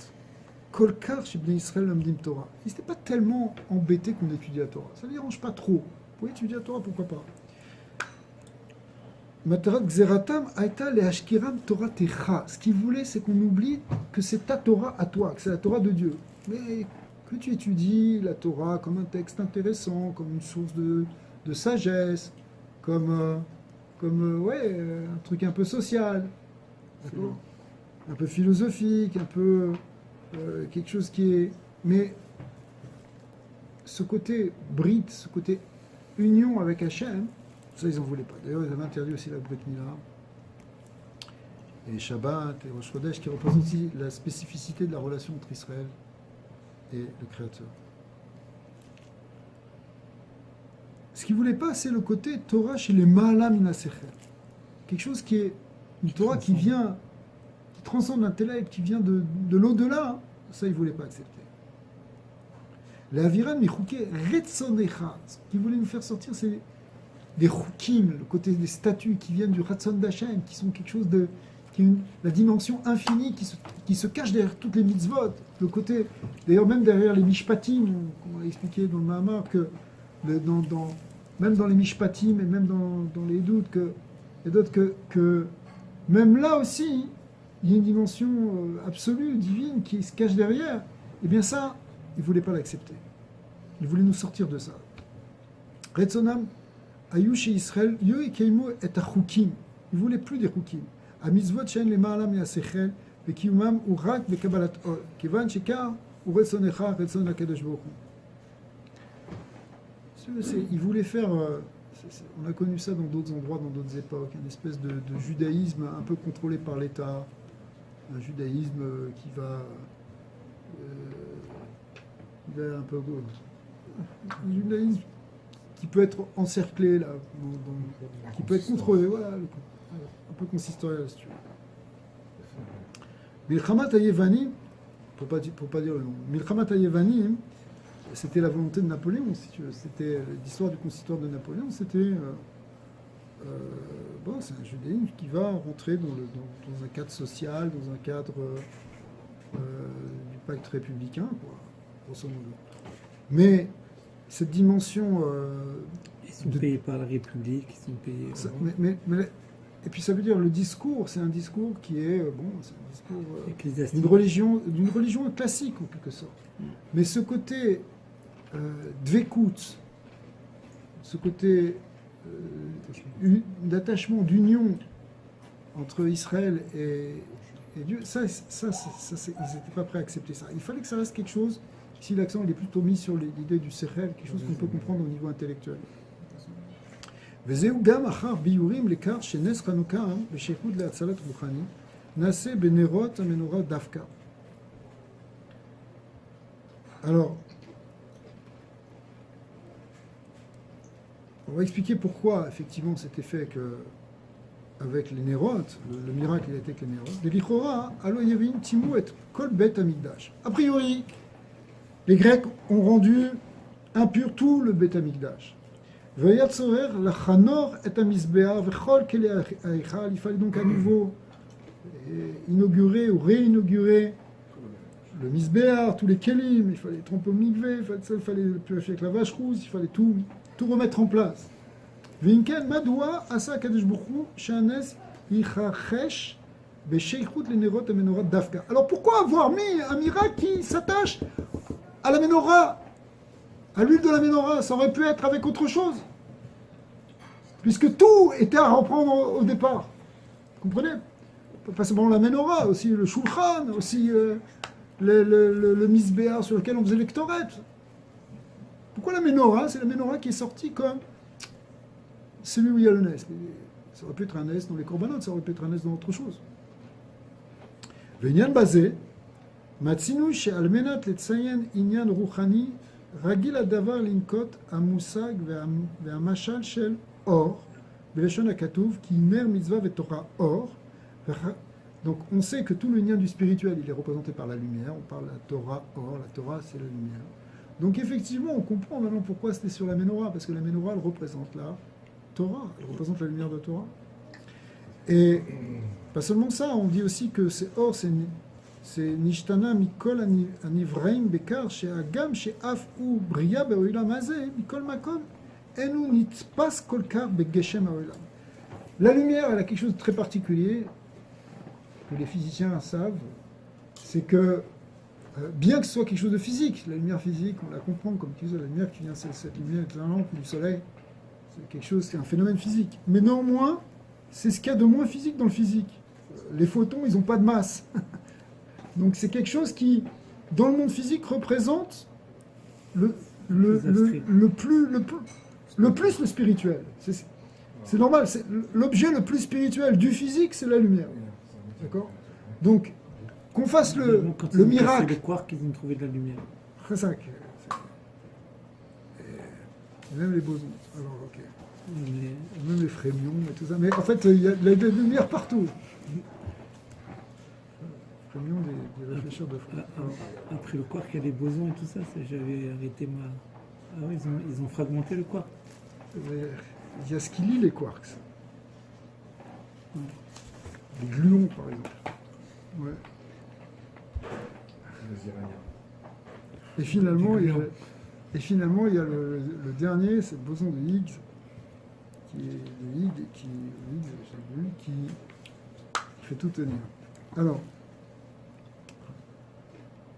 Kolkar chez Bnei Israël Lamdim Torah. Ils n'étaient pas tellement embêtés qu'on étudie la Torah. Ça ne les dérange pas trop. Vous pouvez étudier la Torah, pourquoi pas. Matarat Xeratam Aita Leashkiram Torah Techa. Ce qu'il voulait, c'est qu'on oublie que c'est ta Torah à toi, que c'est la Torah de Dieu. Mais que tu étudies la Torah comme un texte intéressant, comme une source de sagesse, comme un truc un peu social, d'accord, un peu philosophique, un peu quelque chose qui est... Mais ce côté brite, ce côté union avec Hachem, ça ils n'en voulaient pas. D'ailleurs, ils avaient interdit aussi la Brit Mila, et Shabbat, et Rosh Chodesh, qui représentent aussi la spécificité de la relation entre Israël et le Créateur. Ce qu'ils ne voulaient pas, c'est le côté Torah chez les Ma'ala Min HaSechel. Quelque chose qui est une Torah qui transcende l'intellect, qui vient de l'au-delà. Ça, ils ne voulaient pas accepter. La Aviran Michouké Retzonecha. Ce qu'ils voulaient nous faire sortir, c'est des Choukim, le côté des statuts qui viennent du Ratzon d'Hachem, qui sont quelque chose de... la dimension infinie qui se cache derrière toutes les mitzvot. Le côté... D'ailleurs, même derrière les Mishpatim, on a expliqué dans le Mahamar que même dans les Mishpatim et même dans les doutes, et d'autres que même là aussi, il y a une dimension absolue, divine, qui se cache derrière. Et bien ça, ils ne voulaient pas l'accepter. Ils voulaient nous sortir de ça. Retzonam, Ayushi Israël, Yoekeimu et Achukim. Ils ne voulaient plus des Chukim. Amizvot shen le ma'alam yasechel, vekiumam urak bekabalat ol. Kevan shekar, uretzonecha, retzon hakadosh baruch hu. Ils voulaient faire, on a connu ça dans d'autres endroits, dans d'autres époques, une espèce de judaïsme un peu contrôlé par l'État, un judaïsme qui va un peu, un judaïsme qui peut être encerclé là, qui peut être contrôlé, voilà, un peu consistorial si tu veux. Milchamat HaYevanim, pour pas dire le nom, Milchamat HaYevanim, c'était la volonté de Napoléon, si tu veux. C'était l'histoire du consistoire de Napoléon. C'était c'est un judaïsme qui va rentrer dans un cadre social, dans un cadre du pacte républicain, quoi, grosso modo. Mais cette dimension... ils sont payés par la République, ils sont payés... et puis ça veut dire le discours, c'est un discours qui est c'est un discours d'une religion classique en quelque sorte. Mais ce côté dvekut, ce côté d'attachement, d'union entre Israël et Dieu, ça ils n'étaient pas prêts à accepter ça. Il fallait que ça reste quelque chose, si l'accent il est plutôt mis sur l'idée du sechel, quelque chose qu'on peut comprendre au niveau intellectuel. וזהו גם אחר ביורים לכך שנס חנוכה בשייכות להצלת רוחני נעשה בנרות המנורה דווקא. Alors, on va expliquer pourquoi effectivement c'était fait avec les nérotes, le miracle il a été avec les nérotes. De l'Ichora, alors il y avait une timou et kol bet amigdash. A priori, les Grecs ont rendu impur tout le bet amigdash. Il fallait donc à nouveau inaugurer ou réinaugurer le misbéar, tous les kelim, il fallait tremper au mikvé, il fallait purifier avec la vache rousse, il fallait tout remettre en place. Vinken madoua asa kadesh bouchou shanes yichachesh besheichut lenerot amenorah dafka. Alors pourquoi avoir mis un miracle qui s'attache à la menorah, à l'huile de la menorah? Ça aurait pu être avec autre chose, puisque tout était à reprendre au départ. Vous comprenez? Pas seulement la menorah, aussi le shulchan, aussi le misbéar sur lequel on faisait l'ectoret. Pourquoi la menorah? C'est la menorah qui est sortie comme celui où il y a le nes. Ça aurait pu être un nes dans les corbanotes, ça aurait pu être un nes dans autre chose. V'inyan bazé, matzinu she'almenat letzayen inyan ruchani ragil adavar linkot amusag ve'amashal shel or b'leshon hakatuv ki mer mitzvah ve'torah or. Donc on sait que tout le lien du spirituel il est représenté par la lumière. On parle de la Torah or, la Torah c'est la lumière. Donc effectivement on comprend maintenant pourquoi c'était sur la menorah, parce que la menorah elle représente la Torah, elle représente la lumière de la Torah. Et pas seulement ça, on dit aussi que c'est or, c'est nishtana mikol anivraim bekar she'agam she'af u bria be'olam hazeh mikol makom enu nitpas kol kar begeshem ha'olam. La lumière, elle a quelque chose de très particulier, que les physiciens savent, c'est que, bien que ce soit quelque chose de physique, la lumière physique, on la comprend comme tu disais, la lumière qui vient, cette lumière de la lampe ou du soleil, c'est quelque chose, c'est un phénomène physique. Mais néanmoins, c'est ce qu'il y a de moins physique dans le physique. Les photons, ils n'ont pas de masse. Donc c'est quelque chose qui, dans le monde physique, représente le plus le spirituel. C'est normal, l'objet le plus spirituel du physique, c'est la lumière. D'accord? Donc, qu'on fasse le miracle. C'est le quark qu'ils ont trouvé de la lumière. Très ça. Même les bosons. Alors, ok. Même les frémions et tout ça. Mais en fait, il y a de la lumière partout. Frémions, des réfléchisseurs de frémions. Après le quark, il y a les bosons et tout ça. J'avais arrêté ma. Ah oui, ils ont fragmenté le quark. Il y a ce qui lie les quarks. Les gluons, par exemple. Ouais. Les Iraniens. Et finalement, il y a le dernier, c'est le boson de Higgs, qui fait tout tenir. Alors,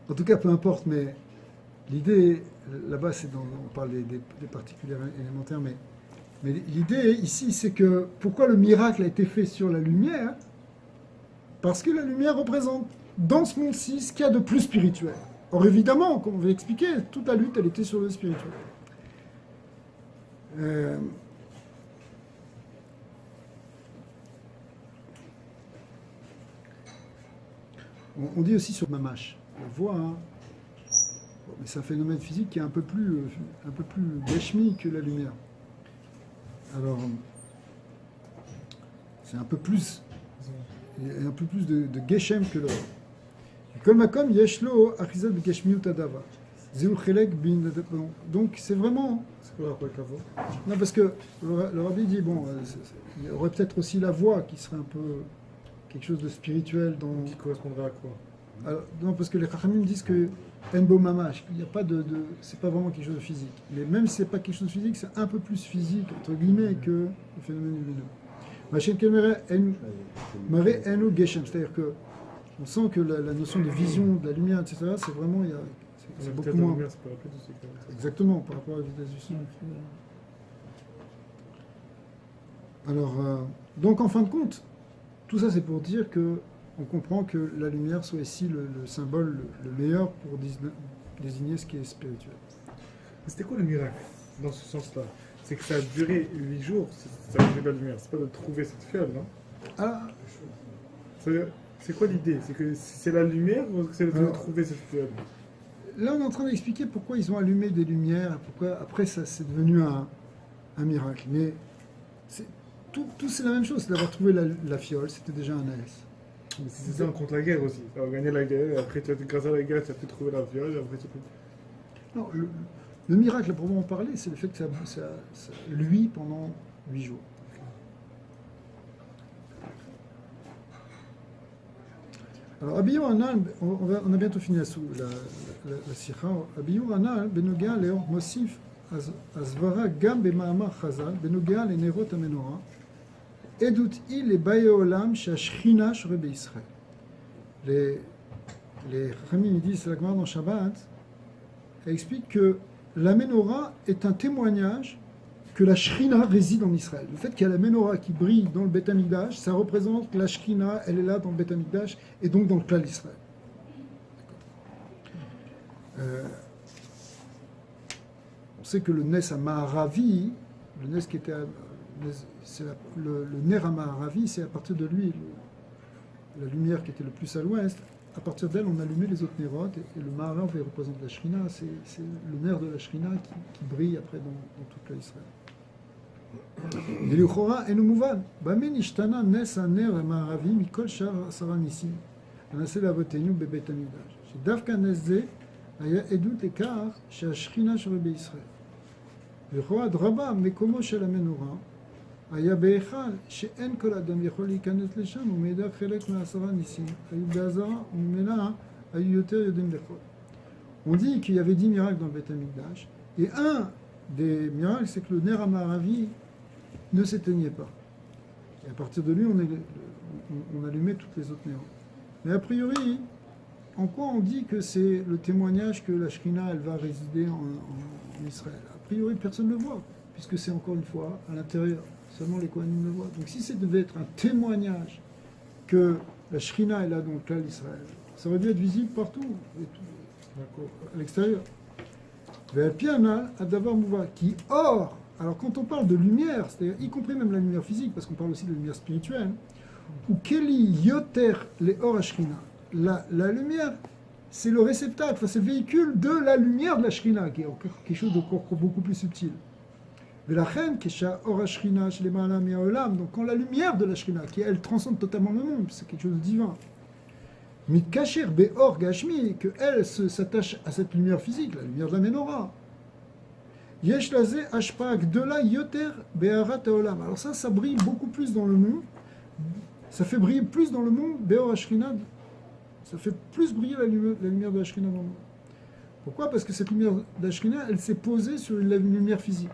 en tout cas, peu importe, mais l'idée, là-bas, on parle des particules élémentaires, mais l'idée ici, c'est que pourquoi le miracle a été fait sur la lumière? Parce que la lumière représente, dans ce monde-ci, ce qu'il y a de plus spirituel. Or, évidemment, comme on va expliquer, toute la lutte, elle était sur le spirituel. On dit aussi sur Mamash, la voix, hein, mais c'est un phénomène physique qui est un peu plus geshmi que la lumière. Alors, c'est un peu plus, il y a un peu plus de geshem que l'autre. Kol makom yeshlo achizat begeshmiut adava. Zeu chelek bin. Donc c'est vraiment. C'est quoi le rapport avec la voix? Non, parce que le rabbi dit bon, il y aurait peut-être aussi la voix qui serait un peu quelque chose de spirituel dans. Qui correspondrait à quoi? Alors, non, parce que les Chachamim disent que enbo mamash, il n'y a pas c'est pas vraiment quelque chose de physique. Mais même si c'est pas quelque chose de physique, c'est un peu plus physique entre guillemets que le phénomène lumineux. Machin kemere mare enu geshem, c'est-à-dire que on sent que la notion de vision, de la lumière, etc., c'est vraiment, c'est beaucoup moins. Lumière, c'est pas rapide aussi, quand même. Exactement, par rapport à la vitesse du son. Alors, donc en fin de compte, tout ça c'est pour dire que on comprend que la lumière soit ici le symbole le meilleur pour désigner ce qui est spirituel. C'était quoi le miracle dans ce sens-là? C'est que ça a duré 8 jours, ça a duré de la lumière. C'est pas de trouver cette fiole, non? Ah, C'est quoi l'idée? C'est que c'est la lumière ou c'est de trouver cette fiole? là, on est en train d'expliquer pourquoi ils ont allumé des lumières, pourquoi après ça c'est devenu un miracle. Mais tout c'est la même chose, c'est d'avoir trouvé la fiole, c'était déjà un ace. Mais c'est ça, on compte la guerre aussi. Tu as gagné la guerre, après grâce à la guerre, tu as pu trouver la fiole, après tu peux... Non, le miracle à proprement parler, c'est le fait que ça luit pendant 8 jours. Alors, Abiyu Anal, on a bientôt fini la sikha. Abiyu Anal, Benogea Leor Mosif, Azvara Gam Bema'amar Chazal, Benogea le Nerot Amenora, Edut il les Baye Olam, Shashrina Shorebe Israël. Les Ramim disent, c'est la Gemara dans Shabbat, elle explique que la menorah est un témoignage que la Shrina réside en Israël. Le fait qu'il y a la menorah qui brille dans le Beth Amikdash, ça représente que la Shrina, elle est là dans le Beth Amikdash et donc dans le clan d'Israël. On sait que le Nes à Maharavi, le Nes qui était le Ner à Maharavi, c'est à partir de lui la lumière qui était le plus à l'ouest. À partir d'elle, on allumait les autres nérotes et le Maharav représente la Shrina, c'est le nerf de la Shrina qui brille après dans toute l'Israël. Et le Chora et le Mouvan, Bamen Ishtana Nes Aner Maharavi Mikol Shar Sara Nissim, Anasel Avotenu Bebet Amidash. Davka Nesze Aya Edut Ekar Shashchina Shorebe Israël. Le Chora Draba Mekomo Shel Amenora. היה בהיכל שאין כל אדם יכול להיכנס לשם ומאידך חלק מעשרה ניסים היו בעזרה וממילא היו יותר יודעים לאכול. On dit qu'il y avait 10 miracles dans le Beth Amikdash et un des miracles c'est que le Ner HaMaharavi ne s'éteignait pas. Et à partir de lui, on allumait toutes les autres néons. Mais a priori, en quoi on dit que c'est le témoignage que la Shrina, elle va résider en Israël? A priori, personne ne le voit, puisque c'est encore une fois à l'intérieur. Seulement les Kohanim le voient. Donc si ça devait être un témoignage que la Shrina est là dans le clan d'Israël, ça aurait dû être visible partout, à l'extérieur. Ve'al-piana adavar mouva, qui or, alors quand on parle de lumière, c'est-à-dire y compris même la lumière physique, parce qu'on parle aussi de lumière spirituelle, ou keli yoter le or ashrina, la lumière, c'est le réceptacle, enfin, c'est le véhicule de la lumière de la Shrina, qui est quelque chose de beaucoup plus subtil. Velachen kesha or ashrina chez les ma'alam et olam, donc quand la lumière de la Shrina, qui elle transcende totalement le monde, c'est quelque chose de divin. Mitkacher be'or gashmi, que elle s'attache à cette lumière physique, la lumière de la menorah. Yesh laze ashpa gdola yoter be'arat haolam. Alors ça brille beaucoup plus dans le monde. Ça fait briller plus dans le monde be'or ashrina. Ça fait plus briller la lumière de la Shrina dans le monde. Pourquoi? Parce que cette lumière de la Shrina, elle s'est posée sur une lumière physique.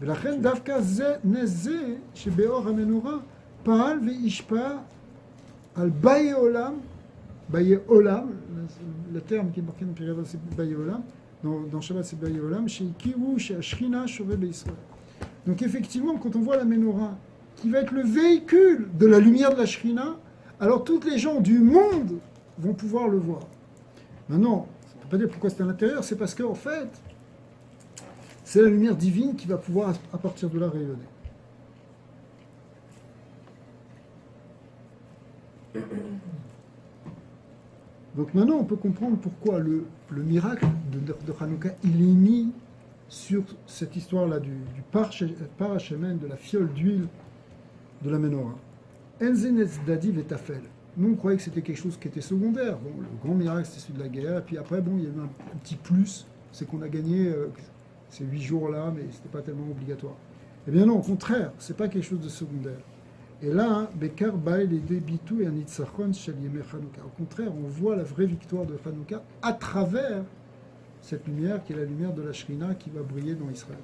Et la reine d'Afka neze chez be'or hamenorah pa'al ve'ishpa al baye olam. Baye Olam, le terme qui est marqué dans Pirava, c'est Baye Olam. Dans Shabbat, c'est Baye Olam. Chez Kiwu, chez Ashrina, Chauvet Israël. Donc, effectivement, quand on voit la menorah, qui va être le véhicule de la lumière de la Shrina, alors toutes les gens du monde vont pouvoir le voir. Maintenant, ça ne peut pas dire pourquoi c'est à l'intérieur, c'est parce qu'en fait, c'est la lumière divine qui va pouvoir, à partir de là, rayonner. Donc maintenant, on peut comprendre pourquoi le miracle de Hanouka, il est mis sur cette histoire-là du parachemène, de la fiole d'huile de la menorah. Enzenetz dadi vetafel. Nous, on croyait que c'était quelque chose qui était secondaire. Bon, le grand miracle, c'était celui de la guerre. Et puis après, bon, il y a eu un petit plus, c'est qu'on a gagné ces 8 jours-là, mais ce n'était pas tellement obligatoire. Eh bien non, au contraire, ce n'est pas quelque chose de secondaire. Et là, Bekar Baïl et Debitou et Anitzachon Shaliyeme Hanouka. Au contraire, on voit la vraie victoire de Hanouka à travers cette lumière qui est la lumière de la Shrina qui va briller dans Israël.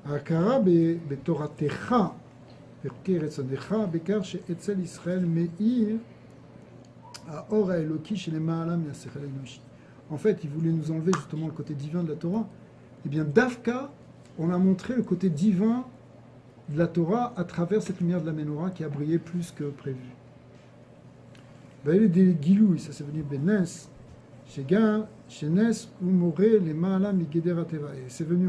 Akara Betoratecha, Berkeretzonecha, Bekar She'etzel Israël Meir, Aor Eloki chez les Ma'alam Yasechel Enoshi. En fait, il voulait nous enlever justement le côté divin de la Torah. Eh bien, d'Afka, on a montré le côté divin de la Torah à travers cette lumière de la menorah qui a brillé plus que prévu. Il est des Gilou, ça c'est venu Benes, Shegan, Shenes, Umoré, les Ma'alam, Igedera Teva. Et c'est venu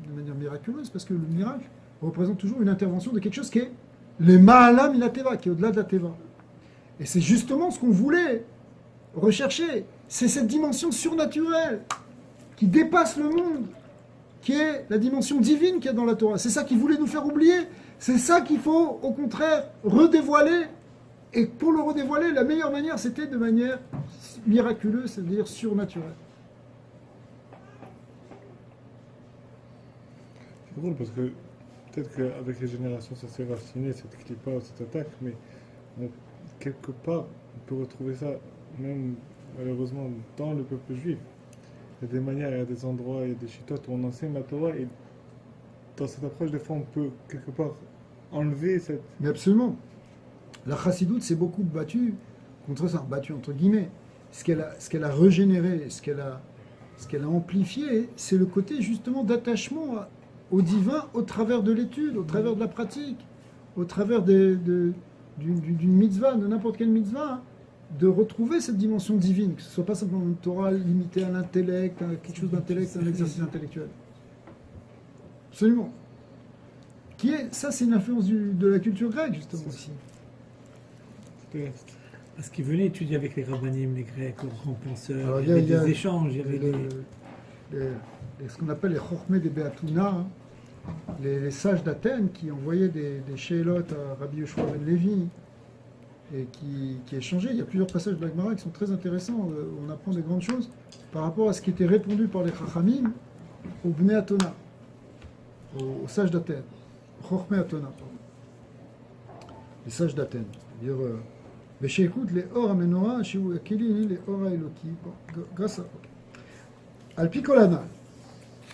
de manière miraculeuse parce que le miracle représente toujours une intervention de quelque chose qui est les Ma'alam ila Teva, qui est au-delà de la Teva. Et c'est justement ce qu'on voulait rechercher. C'est cette dimension surnaturelle qui dépasse le monde, qui est la dimension divine qu'il y a dans la Torah. C'est ça qu'il voulait nous faire oublier. C'est ça qu'il faut, au contraire, redévoiler. Et pour le redévoiler, la meilleure manière, c'était de manière miraculeuse, c'est-à-dire surnaturelle. C'est drôle parce que peut-être qu'avec les générations, ça s'est raciné, cette clipa ou cette attaque, mais quelque part, on peut retrouver ça, même malheureusement, dans le peuple juif. Il y a des manières, il y a des endroits, il y a des chitotes où on enseigne la Torah et dans cette approche, des fois, on peut quelque part enlever cette... Mais absolument. La chassidoute s'est beaucoup battue contre ça, battue entre guillemets. Ce qu'elle a régénéré, ce qu'elle a amplifié, c'est le côté justement d'attachement au divin au travers de l'étude, au travers de la pratique, au travers d'une mitzvah, de n'importe quelle mitzvah, hein, de retrouver cette dimension divine, que ce ne soit pas simplement une Torah limitée à l'intellect, à quelque chose d'intellect, un exercice intellectuel. Absolument. Ça, c'est une influence de la culture grecque, justement, aussi. Parce qu'ils venaient étudier avec les rabbinim, les Grecs, les grands penseurs. Alors, il y avait des échanges. Il y avait ce qu'on appelle les Chochmé des Beatuna, hein, les sages d'Athènes qui envoyaient des Sheilot à Rabbi Yoshua ben Levi et qui échangeaient. Il y a plusieurs passages de la Gemara qui sont très intéressants. On apprend des grandes choses par rapport à ce qui était répondu par les Chachamim aux Bnei Atona, aux sages d'Athènes. Chochmé Atona, pardon. Les sages d'Athènes. C'est-à-dire... Mais chez écoute les or à Menorah, chez Akili, les or à Eloki. Bon, grâce à. Alpikolana.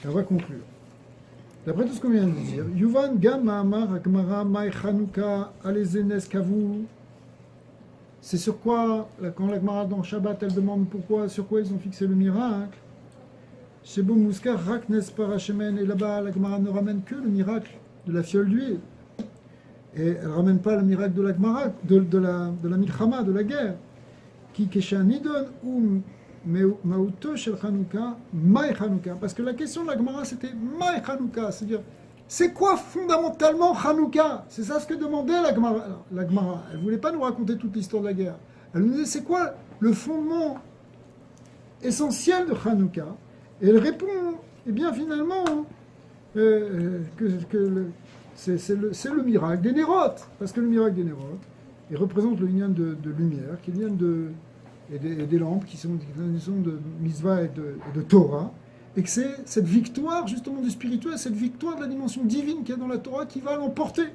On va conclure. D'après tout ce qu'on vient de dire, Yuvan Gam Ma'amar Agmara Mai Chanukah Alezenes Kavu. C'est sur quoi, quand la Gemara dans Shabbat, elle demande pourquoi, sur quoi ils ont fixé le miracle. Shebo Muskar Raknes Parashemen, et là-bas, la Gemara ne ramène que le miracle de la fiole d'huile. Et elle ne ramène pas le miracle de la Gemara, de la Milchama, de la guerre. Qui Kesha Nidon ou Mauto Shel Chanukah, Mai Chanukah. Parce que la question de la Gemara, c'était Mai Chanukah, c'est-à-dire, c'est quoi fondamentalement Chanukah? C'est ça ce que demandait la Gemara. Elle ne voulait pas nous raconter toute l'histoire de la guerre. Elle nous disait, c'est quoi le fondement essentiel de Chanukah? Et elle répond, eh bien finalement, c'est le miracle des Nérotes. Parce que le miracle des Nérotes, il représente le lien de lumière, qui vient et des lampes, qui sont de Mitzvah et de Torah. Et que c'est cette victoire, justement, du spirituel, cette victoire de la dimension divine qu'il y a dans la Torah qui va l'emporter.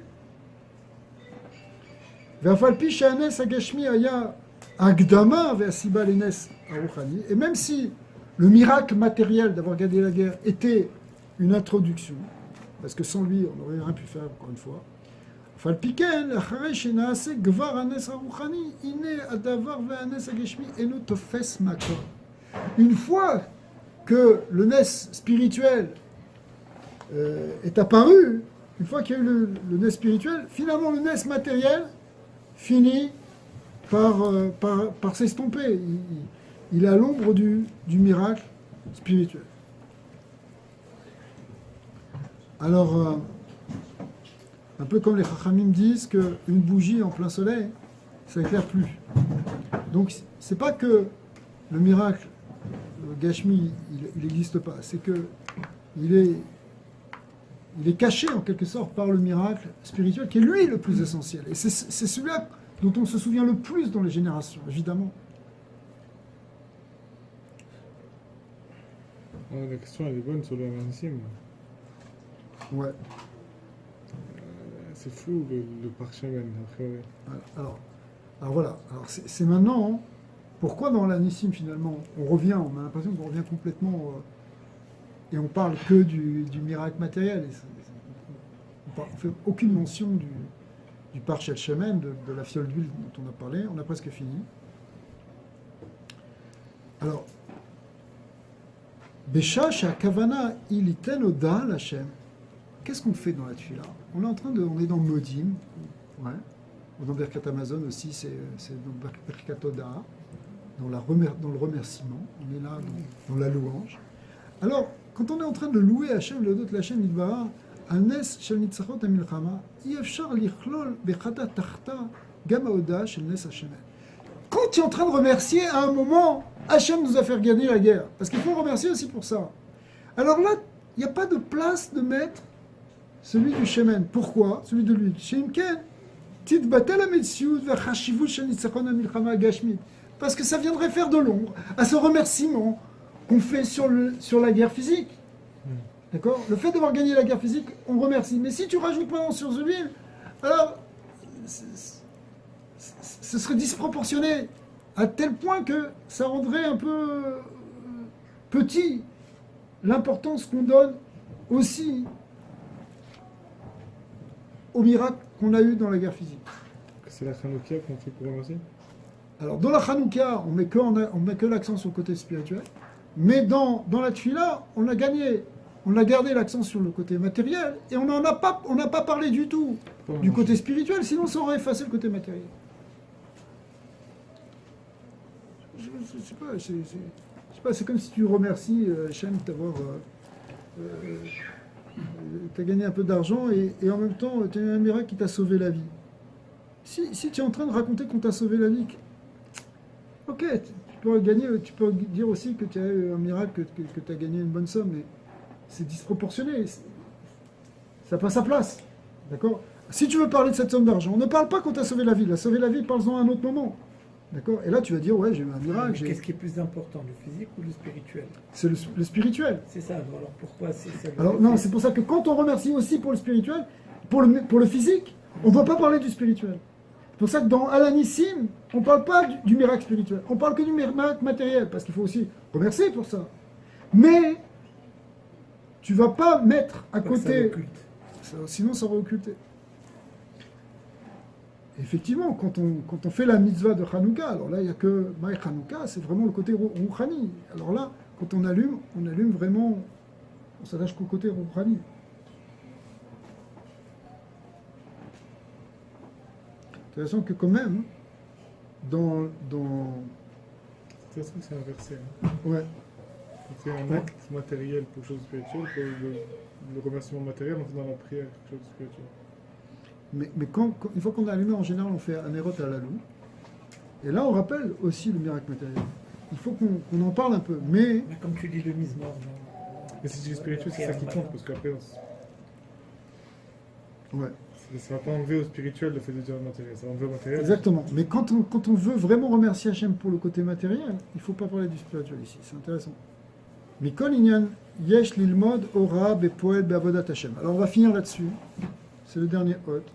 Et même si le miracle matériel d'avoir gagné la guerre était une introduction, parce que sans lui, on n'aurait rien pu faire, encore une fois. Une fois que le NES spirituel est apparu, une fois qu'il y a eu le NES spirituel, finalement le NES matériel finit par s'estomper. Il est à l'ombre du miracle spirituel. Alors, un peu comme les Chachamim disent qu'une bougie en plein soleil, ça éclaire plus. Donc, c'est pas que le miracle Gashmi, il n'existe pas. C'est que il est caché en quelque sorte par le miracle spirituel qui est lui le plus essentiel. Et c'est celui-là dont on se souvient le plus dans les générations, évidemment. La question elle est bonne sur le Nissim. Ouais. C'est flou le Parchemen. Alors voilà. Alors c'est maintenant. Pourquoi dans la Nissim finalement on a l'impression qu'on revient complètement et on parle que du miracle matériel. On ne fait aucune mention du Parchel Shemen, de la fiole d'huile dont on a parlé. On a presque fini. Alors, Beshash Kavana iliten oda l'Hachem. Qu'est-ce qu'on fait dans la tefila? On est dans Modim, ouais. Ou dans Birkat Amazon aussi, c'est dans Birkat Oda, dans le remerciement. On est là dans la louange. Alors, quand on est en train de louer Hachem, le doute l'Hachem Yidbarach, Anes shel nitzachot hamilchama, yefshar lichlol bechata tachta gam haoda shel nes Hashem. Quand tu es en train de remercier, à un moment, Hachem nous a fait gagner la guerre. Parce qu'il faut remercier aussi pour ça. Alors là, il n'y a pas de place de mettre celui du Shemen. Pourquoi? Celui de l'huile. Shemken, titbatel hametziut v'chashivut shel nitzachot hamilchama gashmit. Parce que ça viendrait faire de l'ombre à ce remerciement qu'on fait sur la guerre physique. D'accord? Le fait d'avoir gagné la guerre physique, on remercie. Mais si tu rajoutes maintenant sur l'huile, alors ce serait disproportionné à tel point que ça rendrait un peu petit l'importance qu'on donne aussi au miracle qu'on a eu dans la guerre physique. C'est la Chanukah qu'on fait pour remercier? Alors, dans la Chanukah, on met que l'accent sur le côté spirituel, mais dans la Tefila, on a gardé l'accent sur le côté matériel, et on n'a pas parlé du tout du côté spirituel, sinon ça aurait effacé le côté matériel. Je sais pas, c'est comme si tu remercies Hachem d'avoir... tu as gagné un peu d'argent, et en même temps, tu as eu un miracle qui t'a sauvé la vie. Si tu es en train de raconter qu'on t'a sauvé la vie, ok, tu peux dire aussi que tu as eu un miracle, que tu as gagné une bonne somme, mais c'est disproportionné. Ça n'a pas sa place. D'accord? Si tu veux parler de cette somme d'argent, on ne parle pas qu'on t'a sauvé la vie. La sauver la vie, parle-en à un autre moment. D'accord? Et là, tu vas dire, ouais, j'ai eu un miracle. Qu'est-ce qui est plus important, le physique ou le spirituel? C'est le spirituel. C'est ça, alors pourquoi c'est ça? Alors non, c'est pour ça que quand on remercie aussi pour le spirituel, pour le physique, on ne doit pas parler du spirituel. C'est pour ça que dans Alanissim, on ne parle pas du miracle spirituel. On parle que du miracle matériel, parce qu'il faut aussi remercier pour ça. Mais tu vas pas mettre à Pas que ça côté, l'occulte. sinon ça va occulter. Effectivement, quand on fait la mitzvah de Hanouka, alors là, il n'y a que Maï Hanouka, c'est vraiment le côté Rouhani. Alors là, quand on allume vraiment, on s'attache qu'au côté Rouhani. Intéressant que quand même, dans C'est intéressant que c'est inversé. Hein. ouais, On fait un acte matériel pour chose spirituelle, pour le remerciement matériel, on fait dans la prière quelque chose de spirituel. mais une fois qu'on a allumé, en général, on fait un érot à la loue. Et là, on rappelle aussi le miracle matériel. Il faut qu'on en parle un peu, mais Mais comme tu dis, le mise-mort. Mais si c'est spirituel, c'est ça qui compte, parce qu'après, ouais. ça va pas enlever au spirituel le fait de dire le matériel, ça va enlever au matériel. Exactement. Mais quand on veut vraiment remercier Hachem pour le côté matériel, il ne faut pas parler du spirituel ici. C'est intéressant. Mikol inyan yesh lilmod ora bepoed beavodat Hachem. Alors on va finir là-dessus. C'est le dernier hôte.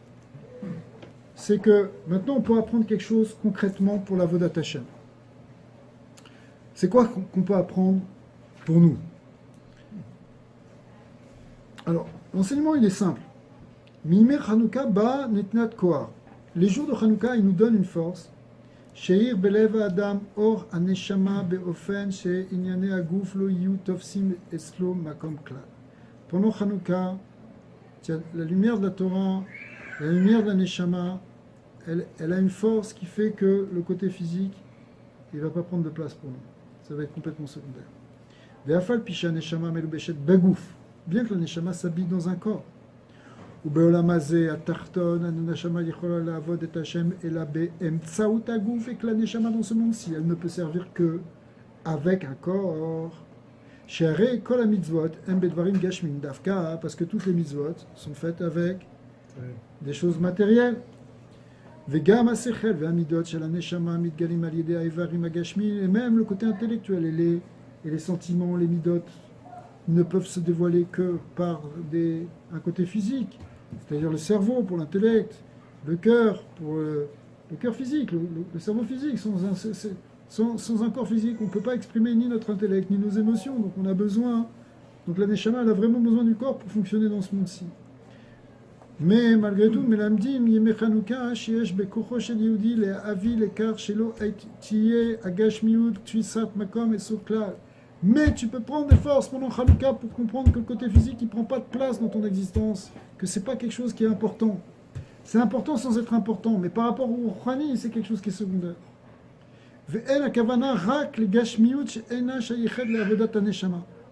C'est que maintenant on peut apprendre quelque chose concrètement pour l'avodat Hachem. C'est quoi qu'on peut apprendre pour nous? Alors, l'enseignement il est simple. Mimer Hanouka ba netnat koar. Les jours de Hanouka, ils nous donnent une force. Sheir belev adam or aneshama beofen she inyane aguf lo yu tofsim eslo makom klal. Pendant Hanouka, la lumière de la Torah, la lumière de la neshama, elle a une force qui fait que le côté physique, il ne va pas prendre de place pour nous. Ça va être complètement secondaire. Ve'afal pisha neshama melubeshet bagouf. Bien que la neshama s'habille dans un corps. ובעולם הזה, התחתון, הנשמה יכולה לעבוד את השם, אלא באמצעות הגוף, et que la neshama dans ce monde-ci, elle ne peut servir que avec un corps. שהרי כל המצוות הם בדברים גשמיים דווקא, parce que toutes les mitzvot sont faites avec des choses matérielles. וגם השכל והמידות של הנשמה מתגלים על ידי האיברים הגשמיים, et même le côté intellectuel et les sentiments, les midot, ne peuvent se dévoiler que par un côté physique, c'est-à-dire le cerveau pour l'intellect, le cœur pour le cœur physique, le cerveau physique. Sans un corps physique, on ne peut pas exprimer ni notre intellect, ni nos émotions, donc on a besoin, donc la Neshama, elle a vraiment besoin du corps pour fonctionner dans ce monde-ci. Mais malgré tout, Melamdim, Yemei Chanouka, Sheyesh Bekocho Shel Yehudi, Le'avi Lekar Shelo Tiye Agashmiut Tfisat Makom et Soklal. Mais tu peux prendre des forces pendant Hanouka pour comprendre que le côté physique, il ne prend pas de place dans ton existence, que ce n'est pas quelque chose qui est important. C'est important sans être important, mais par rapport au Rouhani, c'est quelque chose qui est secondaire.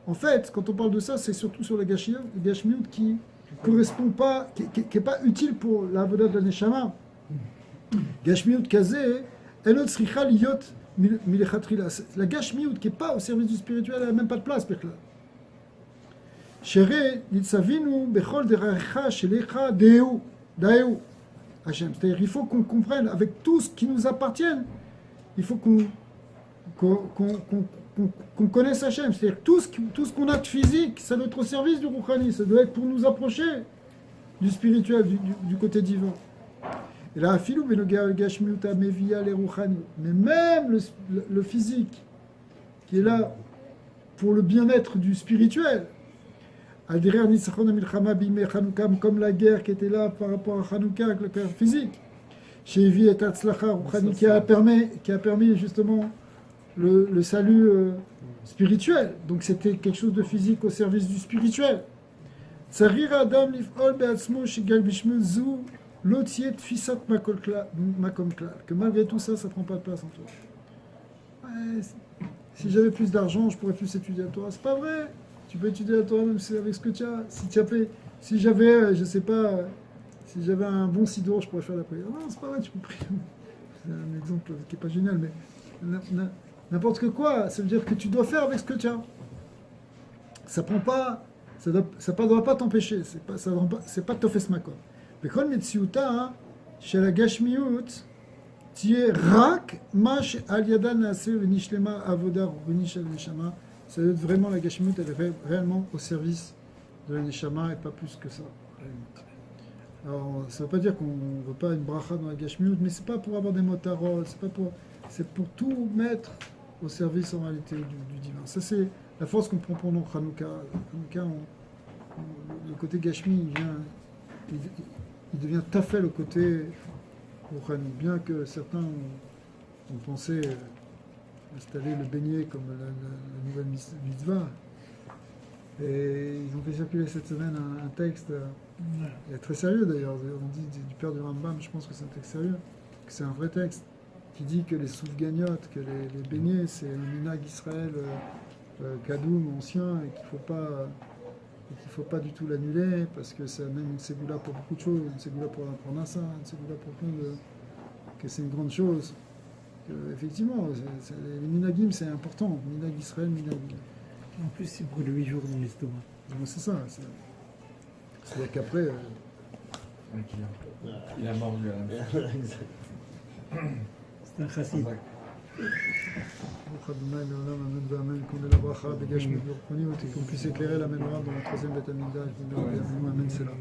En fait, quand on parle de ça, c'est surtout sur le Gashmiut qui correspond pas, qui n'est pas utile pour l'avodat de la Neshama. Gashmiut Kazé, Elot Sricha Liyot. La gashmiut qui n'est pas au service du spirituel, elle n'a même pas de place. C'est-à-dire, il faut qu'on comprenne avec tout ce qui nous appartient. Il faut qu'on connaisse Hachem. C'est-à-dire, tout ce qu'on a de physique, ça doit être au service du Rouhani. Ça doit être pour nous approcher du spirituel, du côté divin. Et là, mais même le physique, qui est là pour le bien-être du spirituel, comme la guerre qui était là par rapport à Hanouka, avec le cœur physique, qui a permis justement le salut spirituel. Donc c'était quelque chose de physique au service du spirituel. Que malgré tout ça, ça ne prend pas de place en toi. Ouais, si j'avais plus d'argent, je pourrais plus étudier la Torah. C'est pas vrai. Tu peux étudier la Torah même avec ce que tu as. Si j'avais, je sais pas, si j'avais un bon sidor, je pourrais faire la prière. Non, c'est pas vrai, tu peux prier. C'est un exemple qui n'est pas génial, mais n'importe que quoi, ça veut dire que tu dois faire avec ce que tu as. Ça prend pas, ça ne doit pas t'empêcher. C'est pas tofes makom. בכל מציאותה של הגשמיות תהיה רק מה שעל ידה נעשה ונשלמה עבודה רוחנית של הנשמה. Ça doit être vraiment la gashmiyut, elle est réellement au service de la neshama et pas plus que ça. Alors ça ne veut pas dire qu'on ne veut pas une bracha dans la gashmiyut, mais c'est pas pour avoir des motarot, c'est pour tout mettre au service en réalité du divin. Ça c'est la force qu'on prend pendant Hanouka. Hanouka, le côté Gashmi, il devient tafel au côté Rouhani. Bien que certains ont pensé installer le beignet comme la nouvelle mitzvah. Et ils ont fait circuler cette semaine un texte très sérieux d'ailleurs. On dit du père du Rambam, je pense que c'est un texte sérieux, que c'est un vrai texte, qui dit que les soufgagnottes, que les beignets, c'est un minag Israël kadoum, ancien, et qu'il ne faut pas du tout l'annuler, parce que ça amène une ségoula pour beaucoup de choses, une ségoula pour apprendre à ça, une ségoula pour plein de... que c'est une grande chose. Que, effectivement, les minagim, c'est important. Minag Israël, minag... En plus, il brûle 8 jours dans l'estomac. C'est ça. C'est-à-dire qu'après... Il a mordu à la main. C'est un chassid. Qu'on puisse éclairer la mémoire dans le troisième Beth Amikdash. Amen, c'est là.